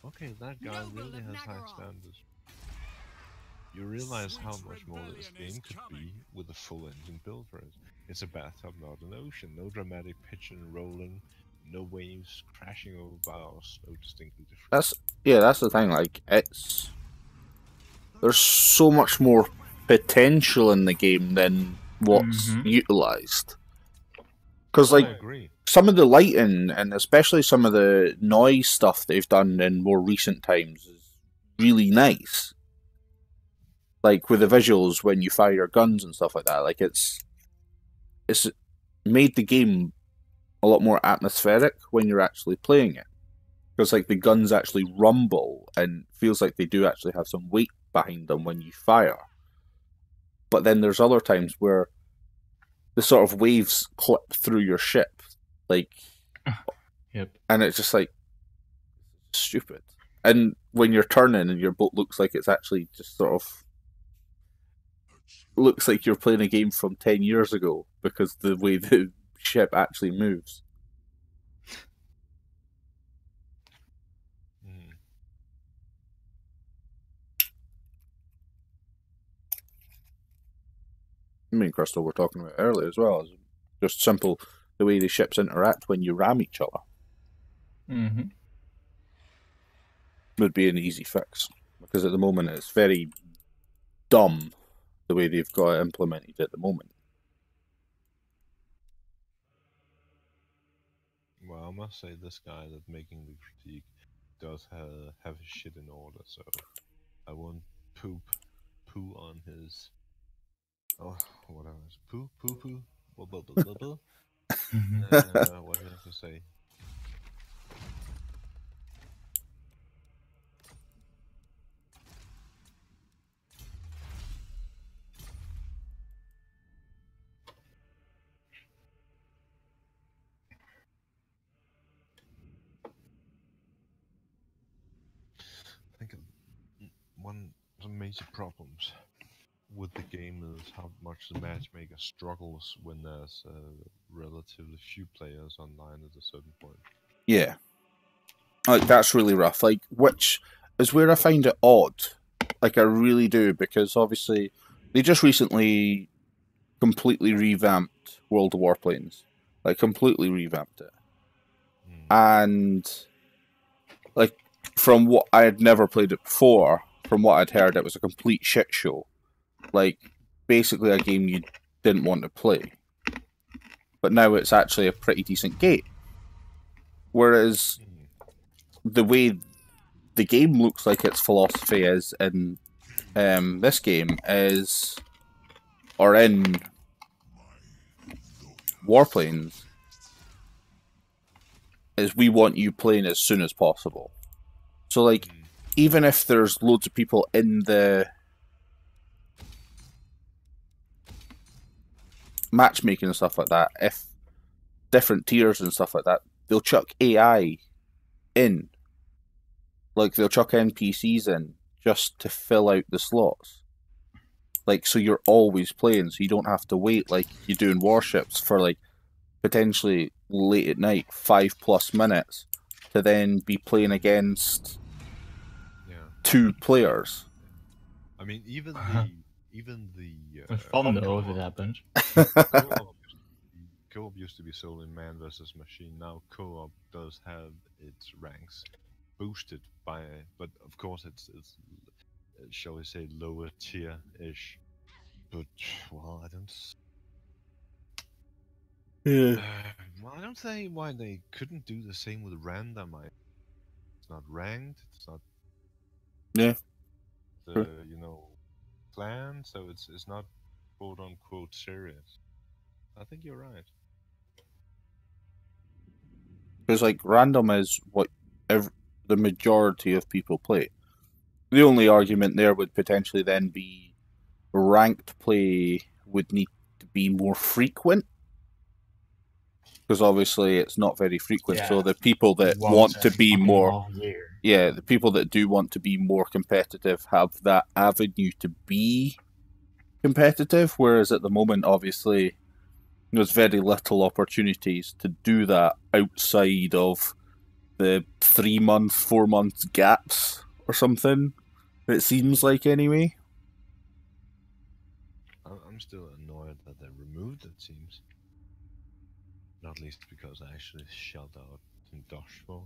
Okay, that guy really has high standards. You realize how much more this game could be with a full engine build for it. It's a bathtub, not an ocean. No dramatic pitch and rolling, no waves crashing over bows, no distinctly different. That's the thing. Like, there's so much more potential in the game than what's utilized. Because like, I agree. some of the lighting and especially some of the noise stuff they've done in more recent times is really nice. Like with the visuals when you fire your guns and stuff like that, like it's made the game a lot more atmospheric when you're actually playing it. Because like the guns actually rumble and feels like they do actually have some weight behind them when you fire. But then there's other times where the sort of waves clip through your ship, like, Yep. And it's just like stupid. And when you're turning and your boat looks like it's actually just sort of looks like you're playing a game from 10 years ago because the way the ship actually moves. Me and Crystal were talking about earlier as well. Just simple the way the ships interact when you ram each other. Would be an easy fix. Because at the moment it's very dumb the way they've got it implemented at the moment. Well, I must say this guy that's making the critique does have his shit in order, so I won't poo on his... Oh, whatever. Poo. What do you have to say? I think one of the major problems with the game is how much the matchmaker struggles when there's relatively few players online at a certain point. Yeah. Like, that's really rough. Like, which is where I find it odd. Like, I really do, because obviously they just recently completely revamped World of Warplanes. Like, completely revamped it. And, like, from what I had never played it before, from what I'd heard, it was a complete shit show. Like, basically a game you didn't want to play. But now it's actually a pretty decent game. Whereas the way the game looks like its philosophy is in this game is, or in Warplanes, is we want you playing as soon as possible. So, like, even if there's loads of people in the matchmaking and stuff like that, if different tiers and stuff like that, they'll chuck AI in. Like, they'll chuck NPCs in just to fill out the slots. Like, so you're always playing, so you don't have to wait like you do in Warships for, like, potentially late at night, 5+ minutes, to then be playing against 2 players. I mean, even the It's fun though if it happens. co-op used to be solely man versus machine. Now co-op does have its ranks boosted by, but of course it's shall we say lower tier ish. But well, I don't. Yeah. Well, I don't see why they couldn't do the same with random. It's not ranked. It's not. Yeah. The clan, so it's not quote unquote serious. I think you're right. Because, like, random is what the majority of people play. The only argument there would potentially then be ranked play would need to be more frequent. Because obviously it's not very frequent, so the people that want to be more... Yeah, the people that do want to be more competitive have that avenue to be competitive, whereas at the moment, obviously, there's very little opportunities to do that outside of the 3-month, 4-month gaps or something. It seems like, anyway. I'm still annoyed that they removed it, seems. Not least because I actually shelled out some Dosh for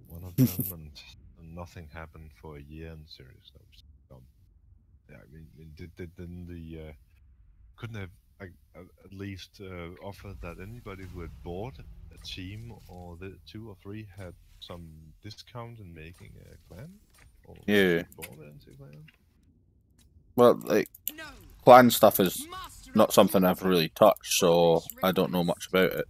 one of them, and nothing happened for a year in series. That was dumb. Yeah, I mean, didn't the couldn't have at least offered that anybody who had bought a team or the 2 or 3 had some discount in making a clan? Or bought it into a clan? Well, like, clan stuff is not something I've really touched, so I don't know much about it.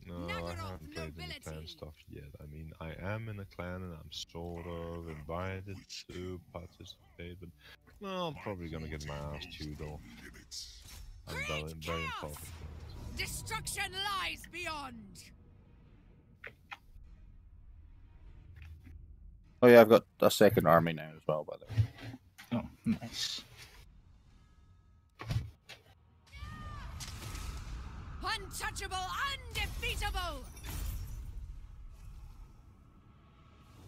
No, I haven't played any clan stuff yet. I mean, I am in a clan and I'm sort of invited to participate, but well, I'm probably gonna get my ass chewed off. I'm very important. Destruction lies beyond. Oh yeah, I've got a second army now as well, by the way. Oh, nice. Untouchable, undefeatable.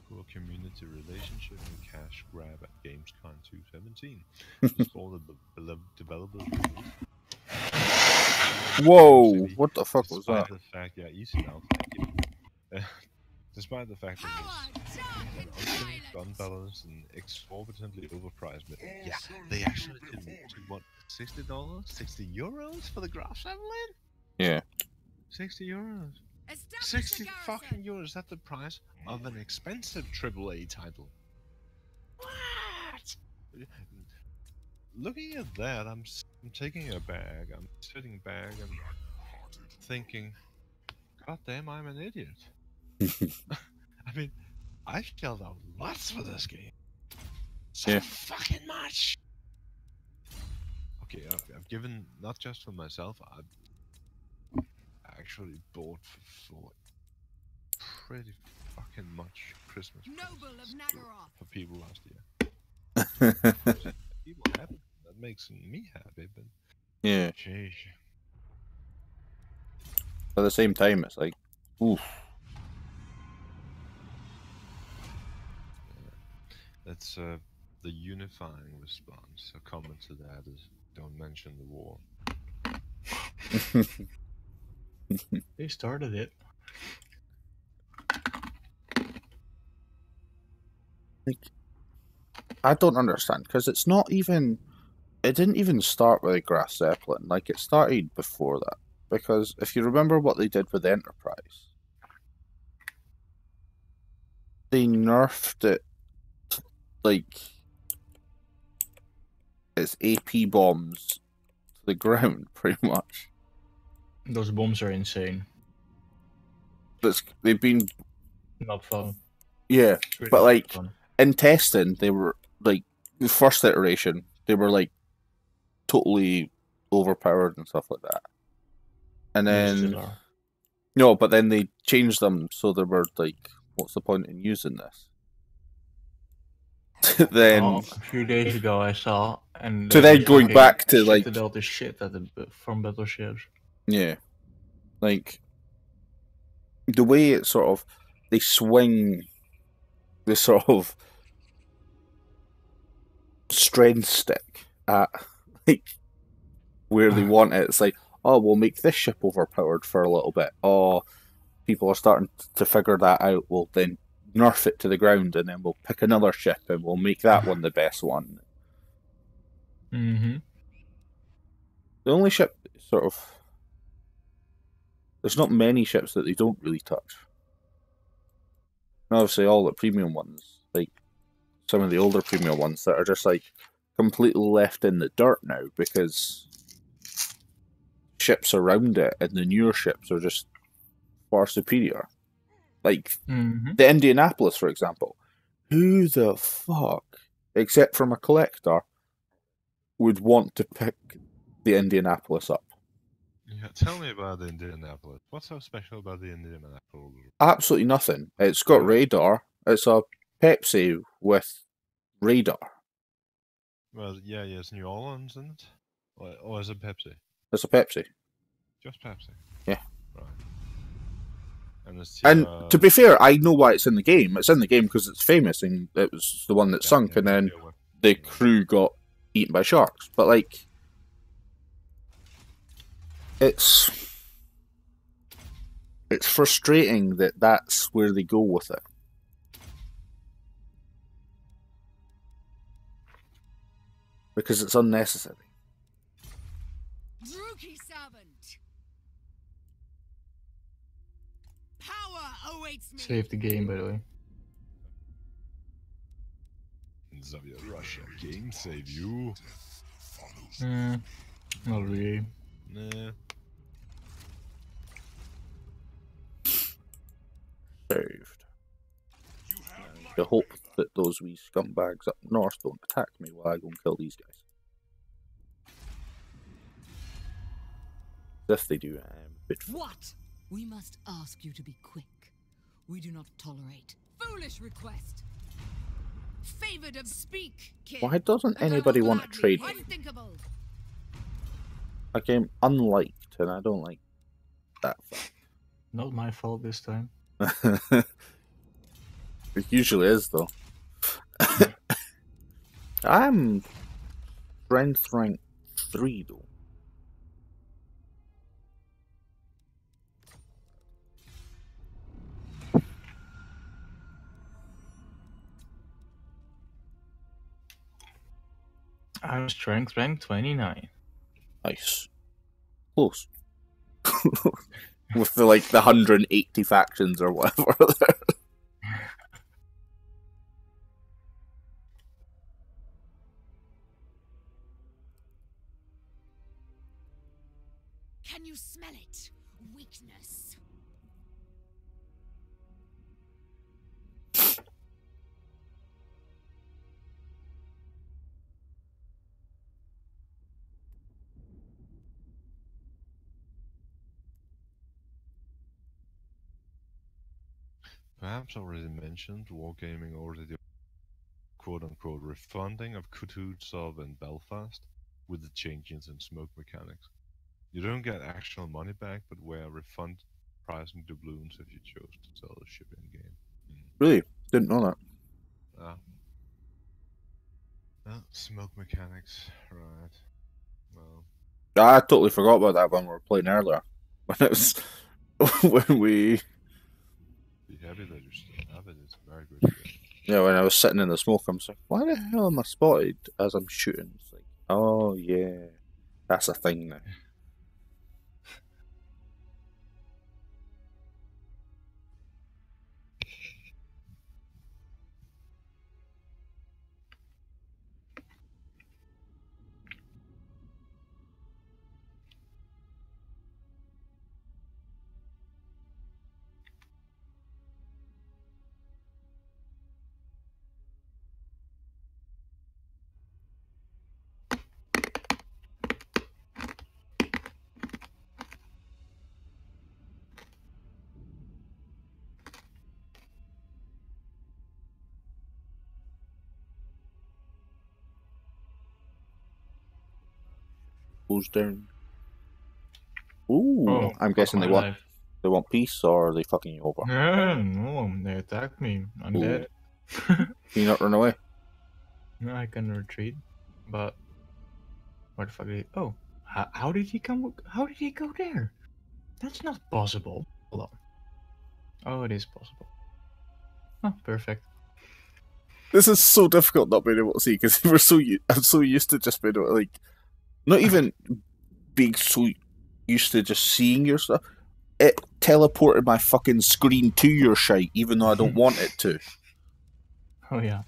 Cool community relationship and cash grab at Gamescom 217. Just all the beloved developers. Whoa! What the fuck was that? Despite the fact, easy now. Thank you. Despite the fact that it's gun balance and exorbitantly overpriced, but yeah, they actually did what, $60, 60 euros for the Graph Javelin? Yeah. 60 euros. 60 fucking euros. Is that the price of an expensive AAA title? What? Looking at that, I'm taking a bag. I'm sitting back and thinking, God damn, I'm an idiot. I mean, I shelled out lots for this game. So fucking much. Okay, I've given not just for myself. I've actually bought for pretty fucking much Christmas for people last year. People happy. That makes me happy, but yeah. Sheesh. At the same time, it's like, oof. That's the unifying response. A comment to that is, don't mention the war. They started it. Like, I don't understand, because it's not even... It didn't even start with Grass Zeppelin. Like, it started before that. Because if you remember what they did with Enterprise, they nerfed it to, like, its AP bombs to the ground, pretty much. Those bombs are insane. They've been... Not fun. Yeah, Really but, like, fun. in testing, they were, like, the first iteration, they were, like, totally overpowered and stuff like that. And then... No, but then they changed them so they were like, what's the point in using this? Then Oh, a few days ago I saw, and So they then just going fucking back to, like- shifted all the shit at from battleships. yeah, like the way it sort of they swing the sort of strength stick at like where they want it. It's like, oh, we'll make this ship overpowered for a little bit. Oh, people are starting to figure that out. We'll then nerf it to the ground, and then we'll pick another ship and we'll make that one the best one. Mm-hmm. The only ship sort of there's not many ships that they don't really touch. And obviously, all the premium ones, like some of the older premium ones, that are just like completely left in the dirt now because ships around it and the newer ships are just far superior. Like the Indianapolis, for example. Who the fuck, except from a collector, would want to pick the Indianapolis up? Yeah, tell me about the Indianapolis. What's so special about the Indianapolis? Absolutely nothing. It's got radar. It's a Pepsi with radar. Well, yeah, it's New Orleans, isn't it? Or is it Pepsi? It's a Pepsi. Just Pepsi? Yeah. Right. And to be fair, I know why it's in the game. It's in the game because it's famous and it was the one that sunk, and then the crew got eaten by sharks. But like, it's frustrating that that's where they go with it. Because it's unnecessary. Druki servant. Power awaits me. Save the game, by the way. Xavier Russia King save you. Not really. Nah. Saved. I hope that those wee scumbags up north don't attack me while I go and kill these guys. If they do, I am a bit. What? We must ask you to be quick. We do not tolerate foolish request. Favored of speak, kid. Why doesn't anybody want to trade me? Unthinkable. A game unliked, and I don't like that fact. Not my fault this time. It usually is, though. I'm strength rank 3, though. I'm strength rank 29. Nice. Close. With the 180 factions or whatever. Can you smell it? Weakness. Perhaps already mentioned, Wargaming ordered the quote-unquote refunding of Kutuzov and Belfast with the changes in smoke mechanics. You don't get actual money back, but wear refund pricing doubloons if you chose to sell the ship in-game. Really? Didn't know that. Smoke mechanics, right. Well, I totally forgot about that when we were playing earlier. When it was... when we... be happy that you still have it, it's a very good game. Yeah, when I was sitting in the smoke, I'm like, why the hell am I spotted as I'm shooting? It's like, oh yeah, that's a thing now. Goes down. Ooh, Oh, I'm guessing fuck they my want life. peace, or are they fucking you over? No, they attacked me. I'm Ooh. dead. Can you not run away? No, I can retreat, but where the fuck did he? Oh, how did he come? How did he go there? That's not possible. Hold on. Oh, it is possible. Oh, perfect. This is so difficult not being able to see because I'm so used to just being able to, like, not even being so used to just seeing your stuff. It teleported my fucking screen to your shite, even though I don't want it to. Oh yeah.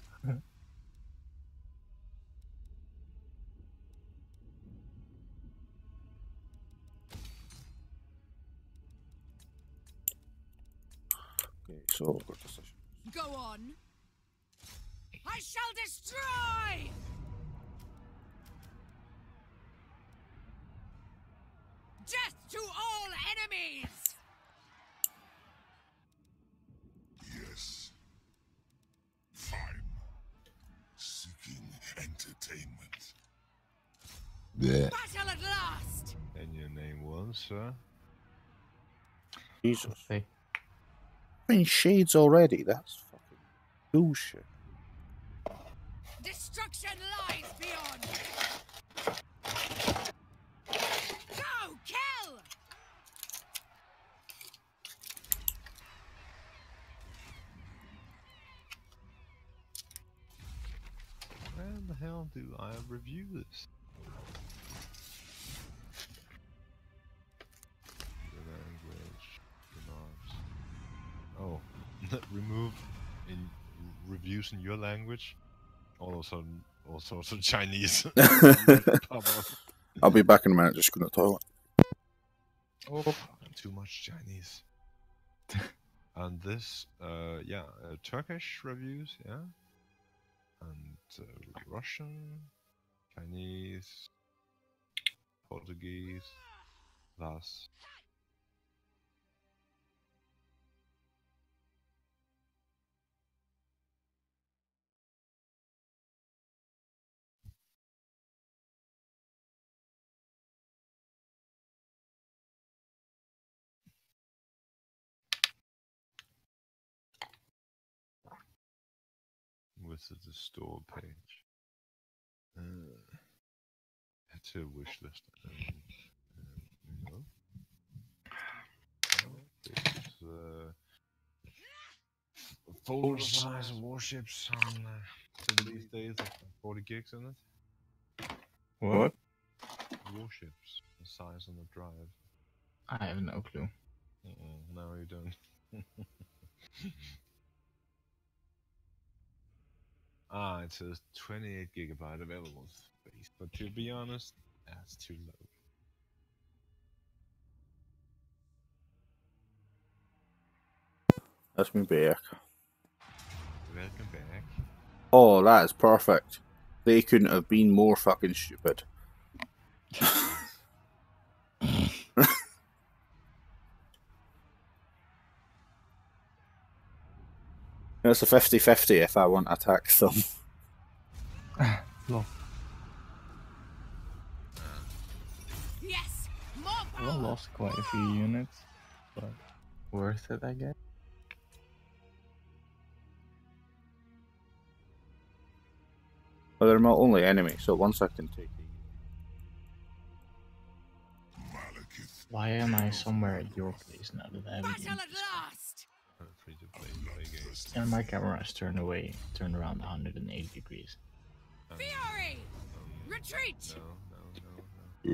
Okay, so I've got decision. Go on. I shall destroy! Death to all enemies! Yes. Fine. Seeking entertainment. Battle at last! And your name was, sir? Jesus. Hey. I mean, shades already. That's fucking bullshit. Destruction lies beyond! Go, kill! Where the hell do I review this? Your language, remarks. Oh, remove in reviews in your language. All of a sudden, all sorts of Chinese. Pop up. I'll be back in a minute, just going to the toilet. Oh, too much Chinese. And this, yeah, Turkish reviews, yeah, and Russian, Chinese, Portuguese, plus. Visit the store page. Add to a wish list. No. This folder size of warships on these days, 40 gigs in it. What? Warships, the size on the drive. I have no clue. No, you don't. It says 28 gigabyte available space, but to be honest, that's too low. That's me back. Welcome back. Oh, that is perfect. They couldn't have been more fucking stupid. It's a 50-50 if I want to attack them. Lol. Yes! More I power! lost quite a few units, but worth it, I guess. But they're my only enemy, so once I can take it. Why am I somewhere at your place now that I haven't Battle at last! Free to play games. and my camera is turned around 180 degrees. Fury! Retreat! No.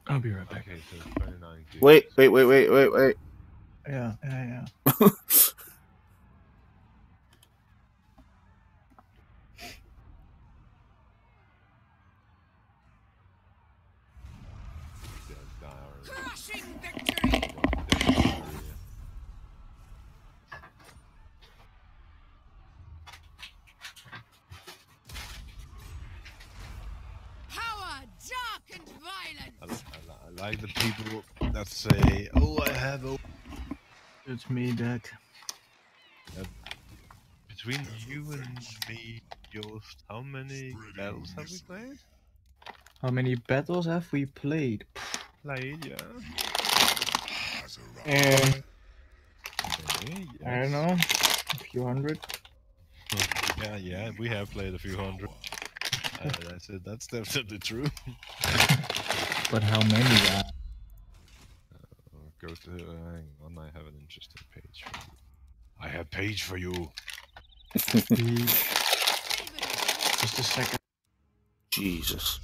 I'll be right back. Okay, so 29 gigs. Wait. Yeah. Crushing victory! Power, dark and violent! I like the people that say, "Oh, I have." It's me, Deck. Between you and me, Yost, how many battles have we played? How many battles have we played? Played, yeah. And Many, I don't yes. know, a few hundred. Yeah, we have played a few hundred. That's definitely true. But how many? Go to hang on, I have an interesting page for you. I have page for you. Just a second. Jesus.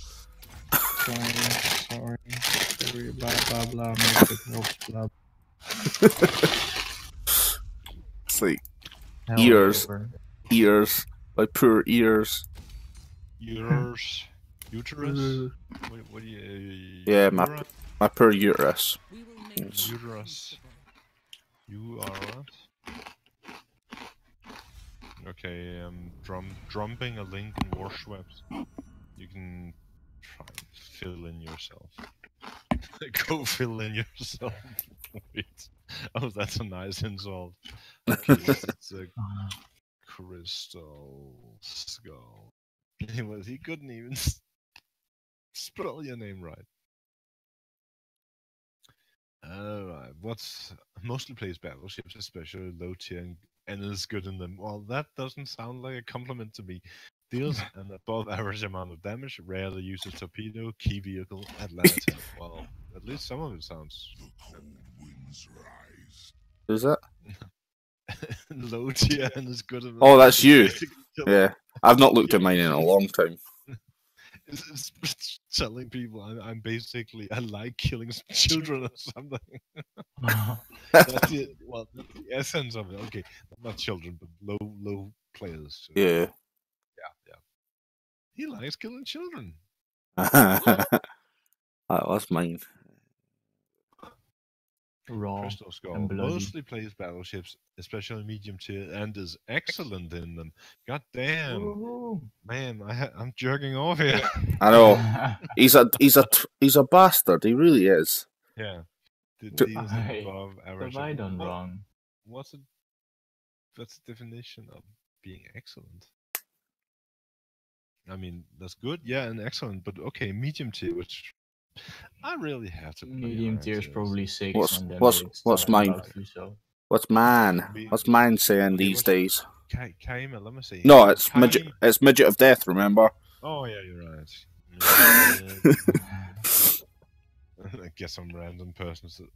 Sorry. Blah blah blah. Make it helps. Blah. It's like Hell, ears, whatever. ears, my poor ears. Uterus. Uterus? What do you... Yeah, Ura? my poor uterus. We will make Yes. Uterus. U-R-S? Okay, drumping a link in Warswebs. You can try and fill in yourself. Go fill in yourself. Wait. Oh, that's a nice insult. Okay, it's a crystal skull. He couldn't even spell your name right. Alright, what's mostly plays battleships, especially low tier and is good in them. Well, that doesn't sound like a compliment to me. Deals an above average amount of damage, rarely uses torpedo, key vehicle, Atlanta. Well, at least some of it sounds The cold winds rise. Is that? low tier and is good in them. Oh, that's you. Basically Yeah. I've not looked at mine in a long time. It's telling people I'm basically I like killing children or something. That's the essence of it. Okay, not children, but low players. So, Yeah. yeah. He likes killing children. That was mine. Raw. Crystal Skull and bloody. mostly plays battleships, especially medium tier, and is excellent in them. God damn, Woohoo. man, I'm jerking off here. I know. He's a bastard. He really is. Yeah. T- Deals Hey, above What average. have I done wrong? What's the definition of being excellent? I mean, that's good, yeah, and excellent, but okay, medium tier, which I really have to play Medium higher tier is tiers. probably 6, What's- and then what's- it's what's mine? about to, so. What's man? What's mine saying Okay, these what's- days? Kaima, let me see. No, it's Kaim- midget. It's midget of death. Remember? Oh yeah, you're right. I guess some random person said,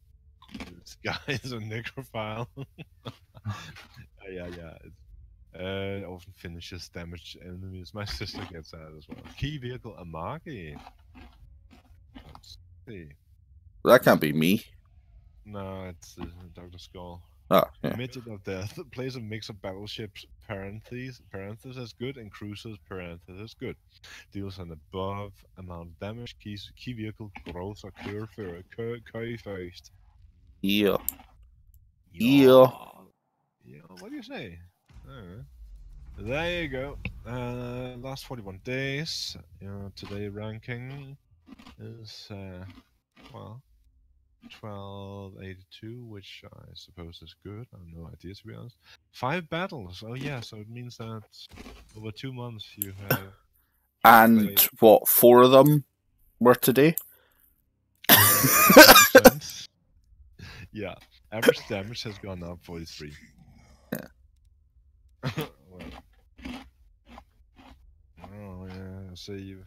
this guy is a necrophile. yeah. Often finishes damaged enemies. My sister gets that as well. Key vehicle Amagi. Let's see. That can't be me. No, it's Dr. Skull. Oh, yeah. Midget of Death plays a mix of battleships, parentheses good, and cruisers, parentheses good. Deals an above amount of damage. Key vehicle growth occur first. Yeah. Yeah. Yeah, what do you say? Alright. There you go. Last 41 days. Today ranking is, 1282, which I suppose is good. I have no idea, to be honest. 5 battles. Oh yeah, so it means that over 2 months you have And played what? 4 of them were today. 40%. Yeah, average damage has gone up 43. Yeah. Well. Oh yeah, so you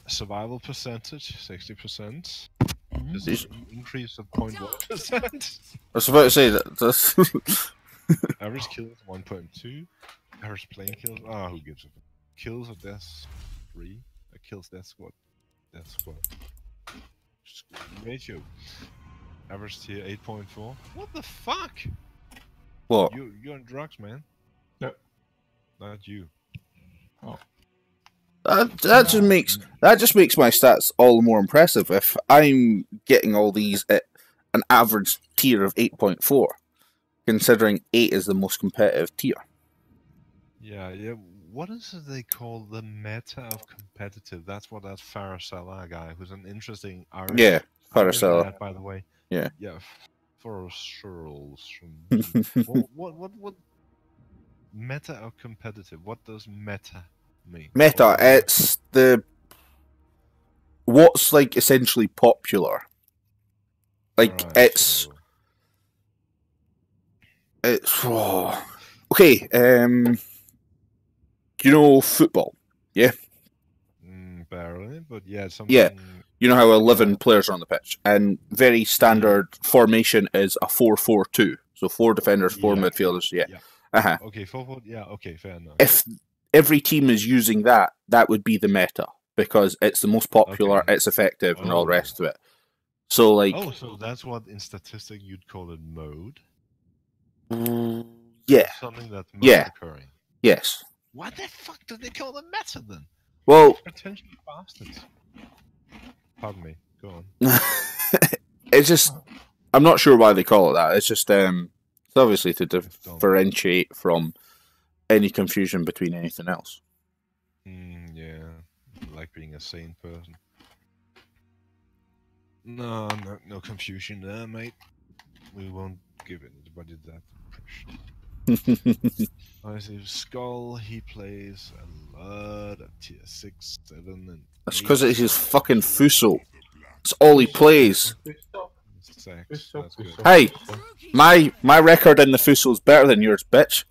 survival percentage 60%. This is an increase of 0.1%. I was about to say that. That's Average kills 1.2. Average playing kills. Who gives a fuck? Kills or deaths 3. Kills death squad. Ratio. Average tier 8.4. What the fuck? what? You're on drugs, man. No. Not you. That just makes my stats all the more impressive. If I'm getting all these at an average tier of 8.4, considering 8 is the most competitive tier. Yeah. What is it they call the meta of competitive? That's what that Farasella guy, who's an interesting Irish. Yeah, Irish Farasella. lad, by the way. Yeah. Yeah. Farasella. What? Meta of competitive. What does meta mean? Meta, it's the what's like essentially popular. Like Alright, it's so- okay. Do you know football? Yeah. Barely, but yeah, something. Yeah. You know how 11 players are on the pitch, and very standard formation is a 4-4-2. So 4 defenders, 4 Yeah. midfielders. Yeah. Yeah. Okay, forward. Yeah. Okay, fair enough. If every team is using that, that would be the meta because it's the most popular, Okay. it's effective, and all the Oh. rest of it. So like, Oh, so that's what in statistics you'd call it mode. yeah, Something that's most Yeah. occurring. yes. What the fuck do they call it meta then? Well, Potentially bastards. Pardon me. Go on. it's just I'm not sure why they call it that. It's just it's obviously to differentiate from any confusion between anything else. Yeah, like being a sane person. No confusion there, mate. We won't give anybody that impression. I see Skull, he plays a lot of tier 6, 7, and That's 8. because it's his fucking Fuso. It's all he plays. Sex, that's good. Hey, my record in the Fuso is better than yours, bitch.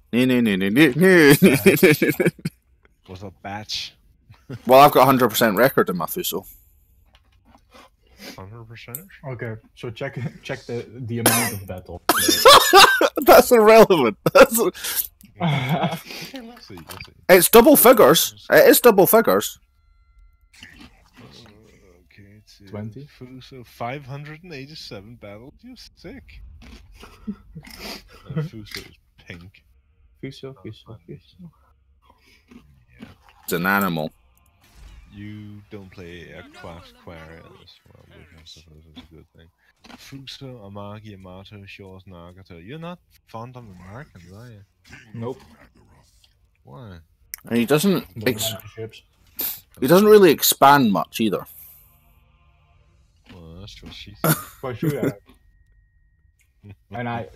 What's up, batch? Well, I've got 100% record in my Fuso. 100%? Okay, so check the amount of battle. That's irrelevant. Okay, let's see. It's double figures. It is double figures. Okay, it's 20? Fuso 587 battles. You're sick. Fuso is pink. Fuso. It's an animal. You don't play Aircraft Quarriers. Well, which I suppose is a good thing. Fuso, Amagi, Amato, Shores, Nagato. You're not fond of Americans, are you? Nope. Why? And he doesn't. Ships. He doesn't really expand much either. Well, that's what she said. For sure. And I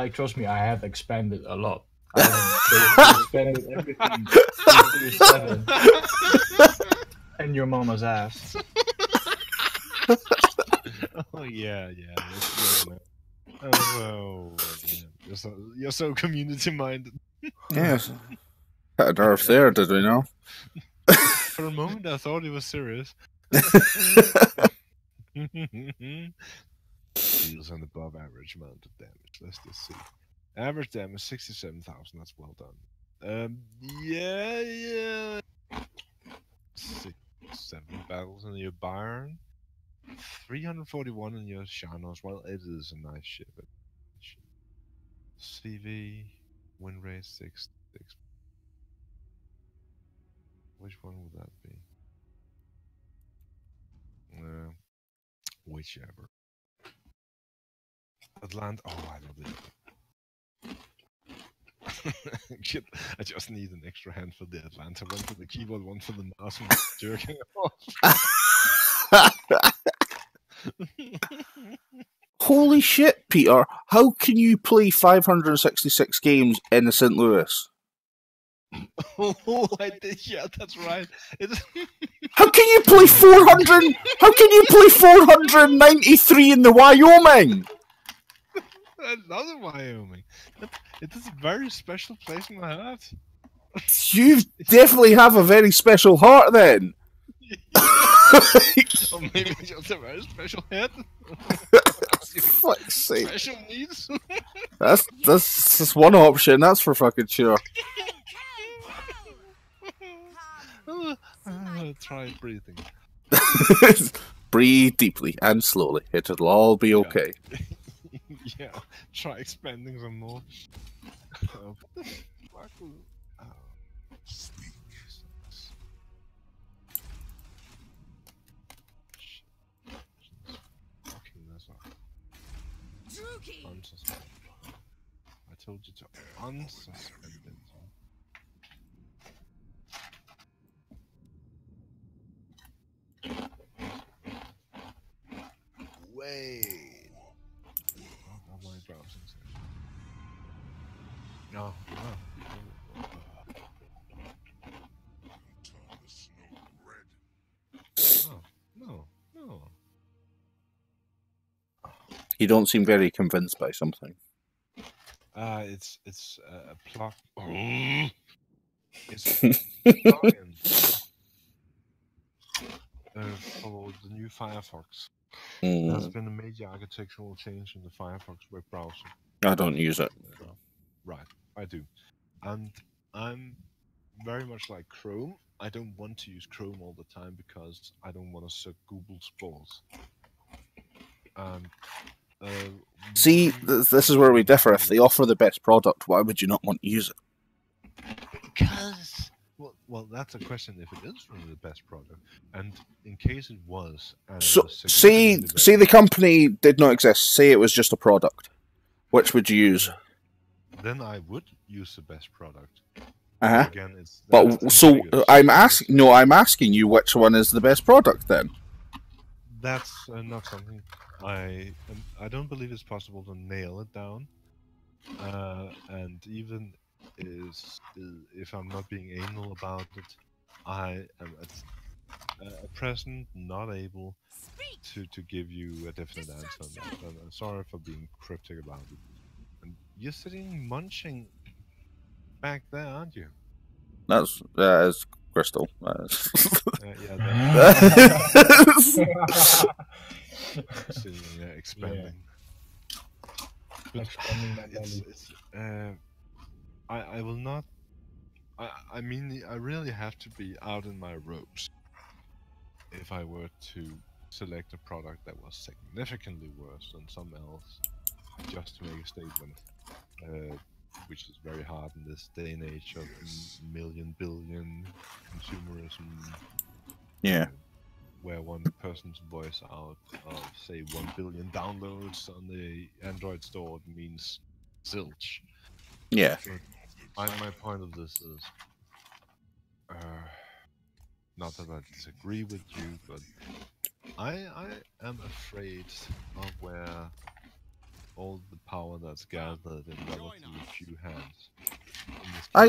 trust me, I have expanded a lot. I have expanded everything to 7. And your mama's ass. Oh yeah. Oh, yeah. You're so community minded. Yes. Had a nerve there, did we know? For a moment, I thought he was serious. Deals an above average amount of damage. Let's just see. Average damage 67,000. That's well done. Yeah. 6, 7 battles in your Byron. 341 in your Shanos. Well, it is a nice ship. CV, win rate 6. Which one would that be? Whichever. Atlanta. Oh, I love it. Shit, I just need an extra hand for the Atlanta one for the keyboard, one for the mouse, and jerking off. Holy shit, Peter. How can you play 566 games in St. Louis? Oh, I did. Yeah, that's right. How can you play 400? How can you play 493 in the Wyoming? I love the Wyoming. It is a very special place in my heart. You definitely have a very special heart then. Or maybe just a very special head. Fuck's sake. Special needs. That's one option, that's for fucking sure. Try breathing. Breathe deeply and slowly. It'll all be okay. Yeah, try expanding some more. What the fuck? Oh. Speak. Fucking this up. Druki! Unsuspend. I told you to unsuspend it. Wait. Oh, my browsing session. No. Turn the snow red. Oh, no. You don't seem very convinced by something. It's a plug. It's a plugin for the new Firefox. There's been a major architectural change in the Firefox web browser. I don't use it. Right, I do. And I'm very much like Chrome. I don't want to use Chrome all the time because I don't want to suck Google's balls. See, this is where we differ. If they offer the best product, why would you not want to use it? Because, well, that's a question if it is really the best product. And in case it was... And So, it was say significantly the company did not exist. Say it was just a product. Which would you use? better, then I would use the best product. Uh-huh. Again, it's... But so I'm asking. No, I'm asking you which one is the best product then. That's not something I don't believe it's possible to nail it down. And even if I'm not being anal about it, I am at present not able to give you a definite answer on that. And I'm sorry for being cryptic about it. And you're sitting munching back there, aren't you? That's Crystal. Yeah, sitting there expanding. But I will not. I mean, I really have to be out in my ropes if I were to select a product that was significantly worse than some else, just to make a statement, which is very hard in this day and age of billion consumerism. Yeah. Where one person's voice out of, say, 1 billion downloads on the Android store means zilch. Yeah. But my point of this is, not that I disagree with you, but I am afraid of where all the power that's gathered in relatively few hands. I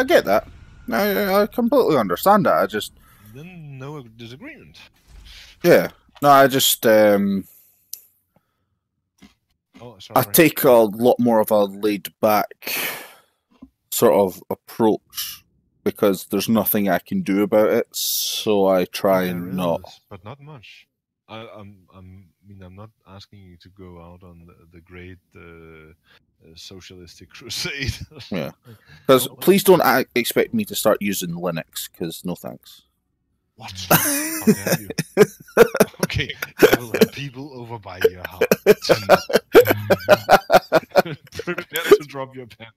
get that. I completely understand that. I just... Then no disagreement. Yeah. No, I just... Oh, sorry. I take a lot more of a laid-back sort of approach because there's nothing I can do about it, so I try and not... But not much. I mean, I'm not asking you to go out on the great socialistic crusade. Yeah. Because please don't expect me to start using Linux, because no thanks. What? How dare you? Okay, I will have people over by your house tonight. Prepare to drop your pen.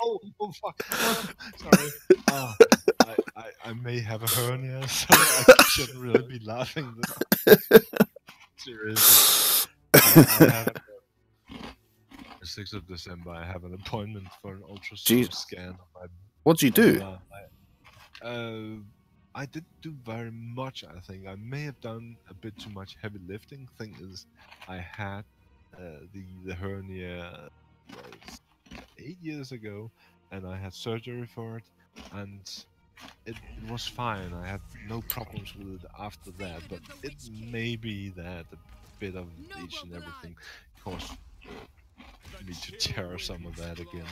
Oh fuck. Sorry. I may have a hernia, so I shouldn't really be laughing. Seriously. I have the 6th of December, I have an appointment for an ultrasound scan of my... What'd you do? I did do very much, I think. I may have done a bit too much heavy lifting. Thing is, I had the hernia 8 years ago, and I had surgery for it, and it was fine. I had no problems with it after that, but it may be that a bit of each and everything caused me to tear some of that again.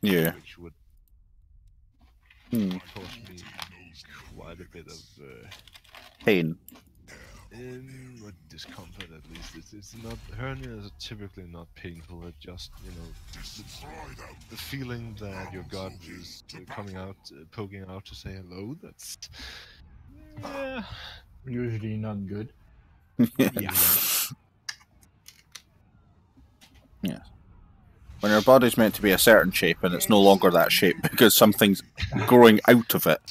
Yeah. Which would cause me quite a bit of pain. With discomfort, at least. It's not... Hernias are typically not painful. It's just, you know, the feeling that your gut is coming out, poking out to say hello. That's... Usually not good. Yeah. Yeah. When your body's meant to be a certain shape and it's no longer that shape because something's growing out of it.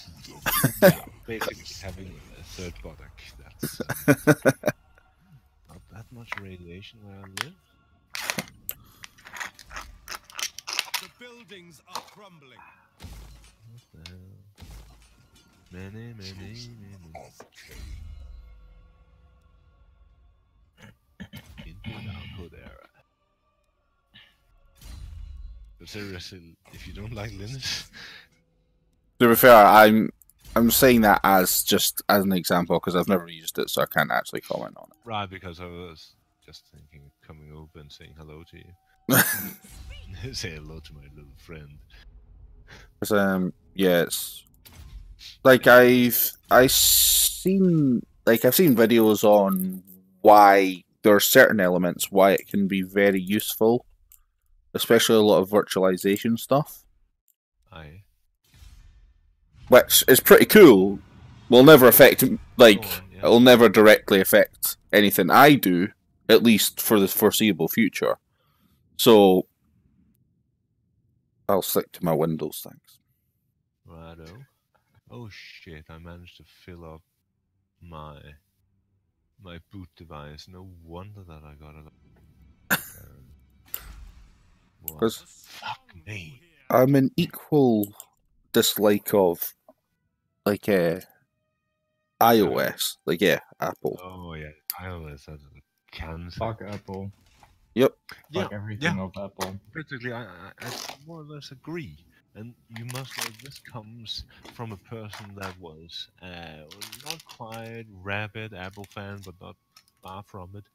Yeah, basically having a third buttock. That's not that much radiation where I live. The buildings are crumbling. What the hell? Many. Input output error. But seriously, if you don't like Linux... To be fair, I'm saying that as just as an example because I've never used it, so I can't actually comment on Right, because I was just thinking of coming over and saying hello to you. Say hello to my little friend. it. Yeah, it's like I've seen videos on why there are certain elements why it can be very useful, especially a lot of virtualization stuff, Aye. which is pretty cool. Will never affect like Go on, yeah. it'll never directly affect anything I do, at least for the foreseeable future. So I'll stick to my Windows things. Righto. Oh shit! I managed to fill up my boot device. No wonder that I got it. What? 'Cause Fuck me. I'm an equal dislike of like iOS, like Apple. Oh yeah, iOS has a cancer. Fuck Apple. Yep. Fuck everything yeah. of Apple. Basically, I more or less agree. And you must know this comes from a person that was not quite rabid Apple fan, but not far from it.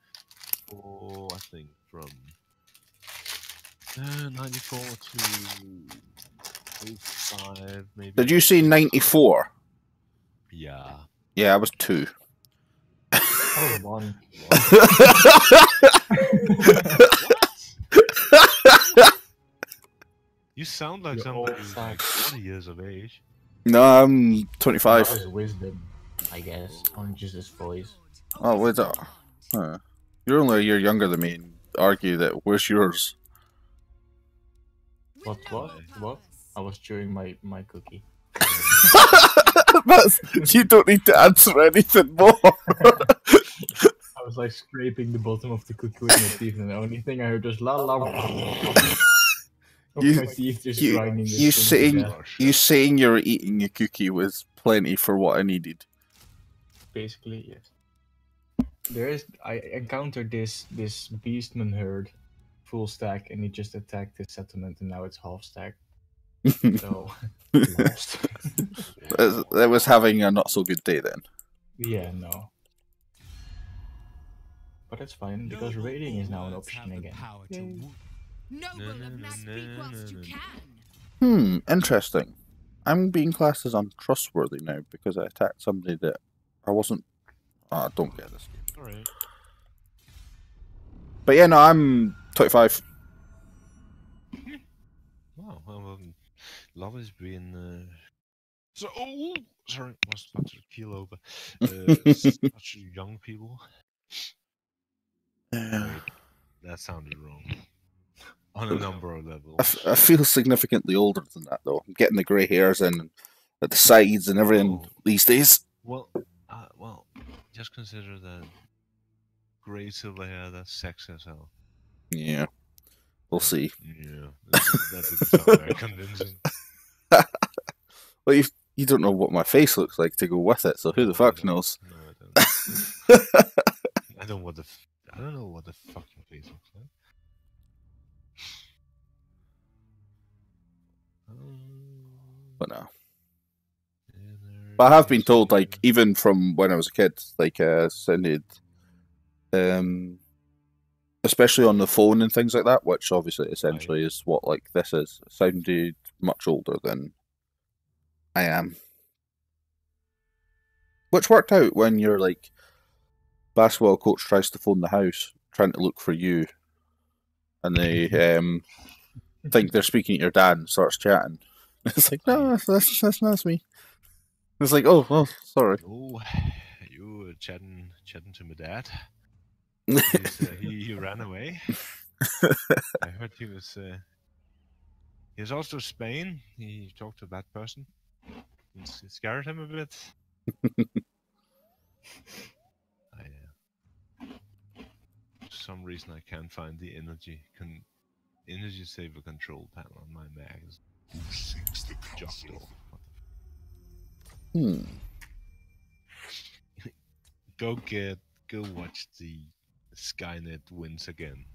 For I think from 94 to 05, maybe. Did you say 94? Yeah. Yeah, I was 2. Oh, one. You sound like You're somebody old who's like 40 years of age. No, I'm 25. That was wisdom, I guess, on just his voice. Oh, wait, huh. You're only a year younger than me and argue that where's yours? What? I was chewing my cookie. You don't need to answer anything more. I was like scraping the bottom of the cookie with my teeth, and the only thing I heard was la la. My teeth just grinding. You saying you were eating a cookie was plenty for what I needed. Basically, yes. I encountered this Beastmen herd, full stack, and it just attacked the settlement, and now it's half stack. So lost. That was having a not so good day then. Yeah, no. But that's fine because raiding is now an option again. Noble of Mac speak whilst you can. Interesting. I'm being classed as untrustworthy now because I attacked somebody that I wasn't. Oh, don't get this game. Alright. But yeah, no, I'm 25. Wow, well, love has been so. Oh, sorry, was about to keel over. Such young people. Wait, that sounded wrong. On a number of levels. I feel significantly older than that though. I'm getting the grey hairs and at the sides and everything these days. Well, just consider that grey silver hair. That's sex as hell. Yeah, we'll see. Yeah, that didn't sound very convincing. Well, you don't know what my face looks like to go with it, so who the fuck knows? No, I don't. I don't know what the fucking face looks like. But no. But I have been told, like, even from when I was a kid, like, sounded, especially on the phone and things like that, which obviously essentially is what, like, this is, sounded much older than I am. Which worked out when your, like, basketball coach tries to phone the house, trying to look for you, and they, think they're speaking to your dad and starts chatting. It's like, no, that's me. It's like, oh, sorry. Oh, you were chatting to my dad. He ran away. I heard he was also Spain. He talked to that person. It scared him a bit. For some reason I can't find the energy saver control panel on my Mac. Who seeks the counsel? Go watch the Skynet wins again.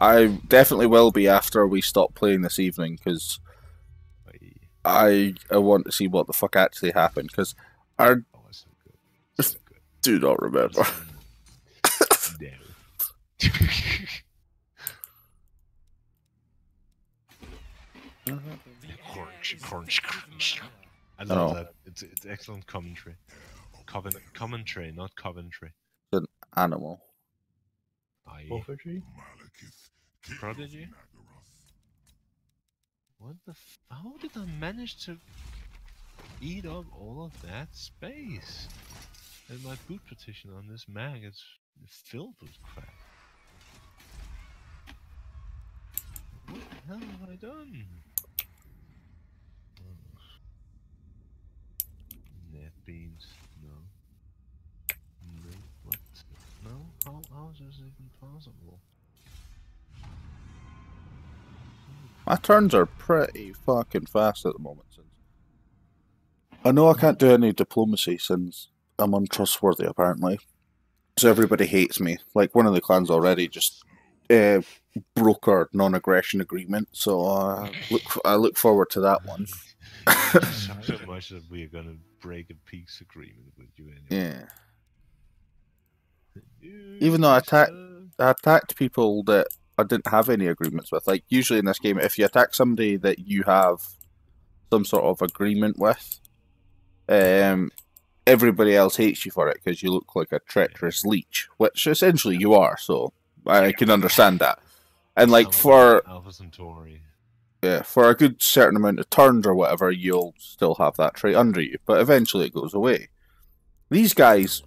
I definitely will be after we stop playing this evening because I want to see what the fuck actually happened, because I Oh, it's so good. It's so good. do not remember. No. I love Oh. that. It's excellent commentary. Commentary, not Coventry. It's an animal. Poverty? Prodigy? What the how did I manage to eat up all of that space? And my boot partition on this mag is filled with crap. What the hell have I done? Net beans, no. No, what? No? How is this even possible? My turns are pretty fucking fast at the moment. I know I can't do any diplomacy since I'm untrustworthy, apparently. So everybody hates me. Like, one of the clans already just broke our non-aggression agreement, so I look forward to that one. So much that we're gonna break a peace agreement with you anyway. Yeah. Even though I attacked people that I didn't have any agreements with. Like, usually in this game, if you attack somebody that you have some sort of agreement with, everybody else hates you for it because you look like a treacherous leech, which essentially you are, so I can understand that. And like for a good certain amount of turns or whatever, you'll still have that trait under you, but eventually it goes away. These guys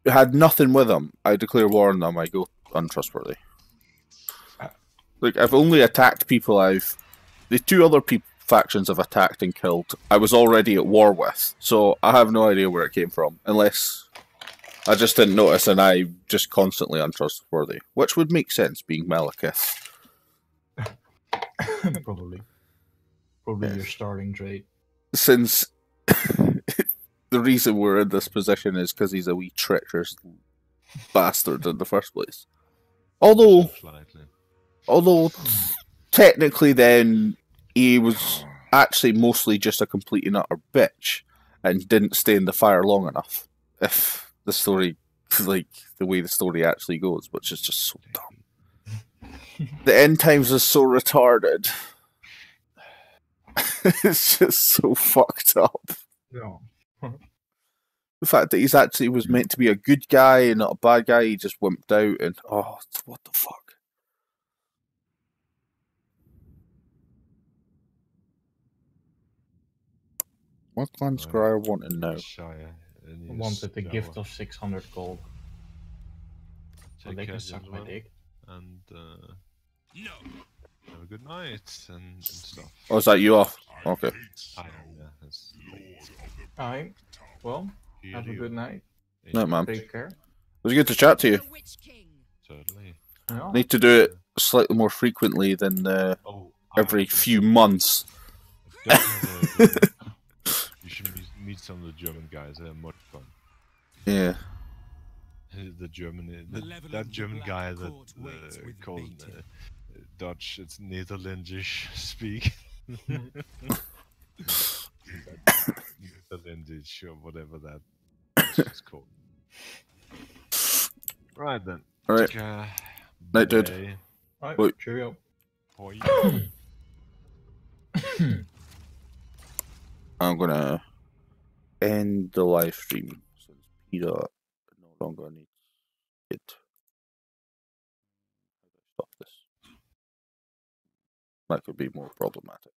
had nothing with them. I declare war on them, I go untrustworthy. Like, I've only attacked people the two other factions I've attacked and killed, I was already at war with, so I have no idea where it came from, unless I just didn't notice and I'm just constantly untrustworthy, which would make sense, being Malekith. Probably your starting trait. Since the reason we're in this position is because he's a wee treacherous bastard in the first place. Although technically then he was actually mostly just a complete and utter bitch and didn't stay in the fire long enough. If the story, like the way the story actually goes, which is just so dumb. The end times is so retarded. It's just so fucked up. Yeah. The fact that he's actually was meant to be a good guy and not a bad guy, he just wimped out and what the fuck. What clan Scryer wanting now? I wanted the gift of 600 gold. So they can suck my dick. And have a good night and stuff. Oh, is that you off? Okay. I am, yeah. That's Alright. Well, have a good night. No, man. Take care. It was good to chat to you. Certainly. Yeah. Need to do it slightly more frequently than every few months. You should meet some of the German guys. They're much fun. Yeah. The German, that German guy that called Dutch, it's Netherlandish speak. Netherlandish or whatever that is called. Right then. Alright. Night, dude. Alright, cheerio. I'm gonna end the live stream since Peter no longer needs it. How do I stop this? That could be more problematic.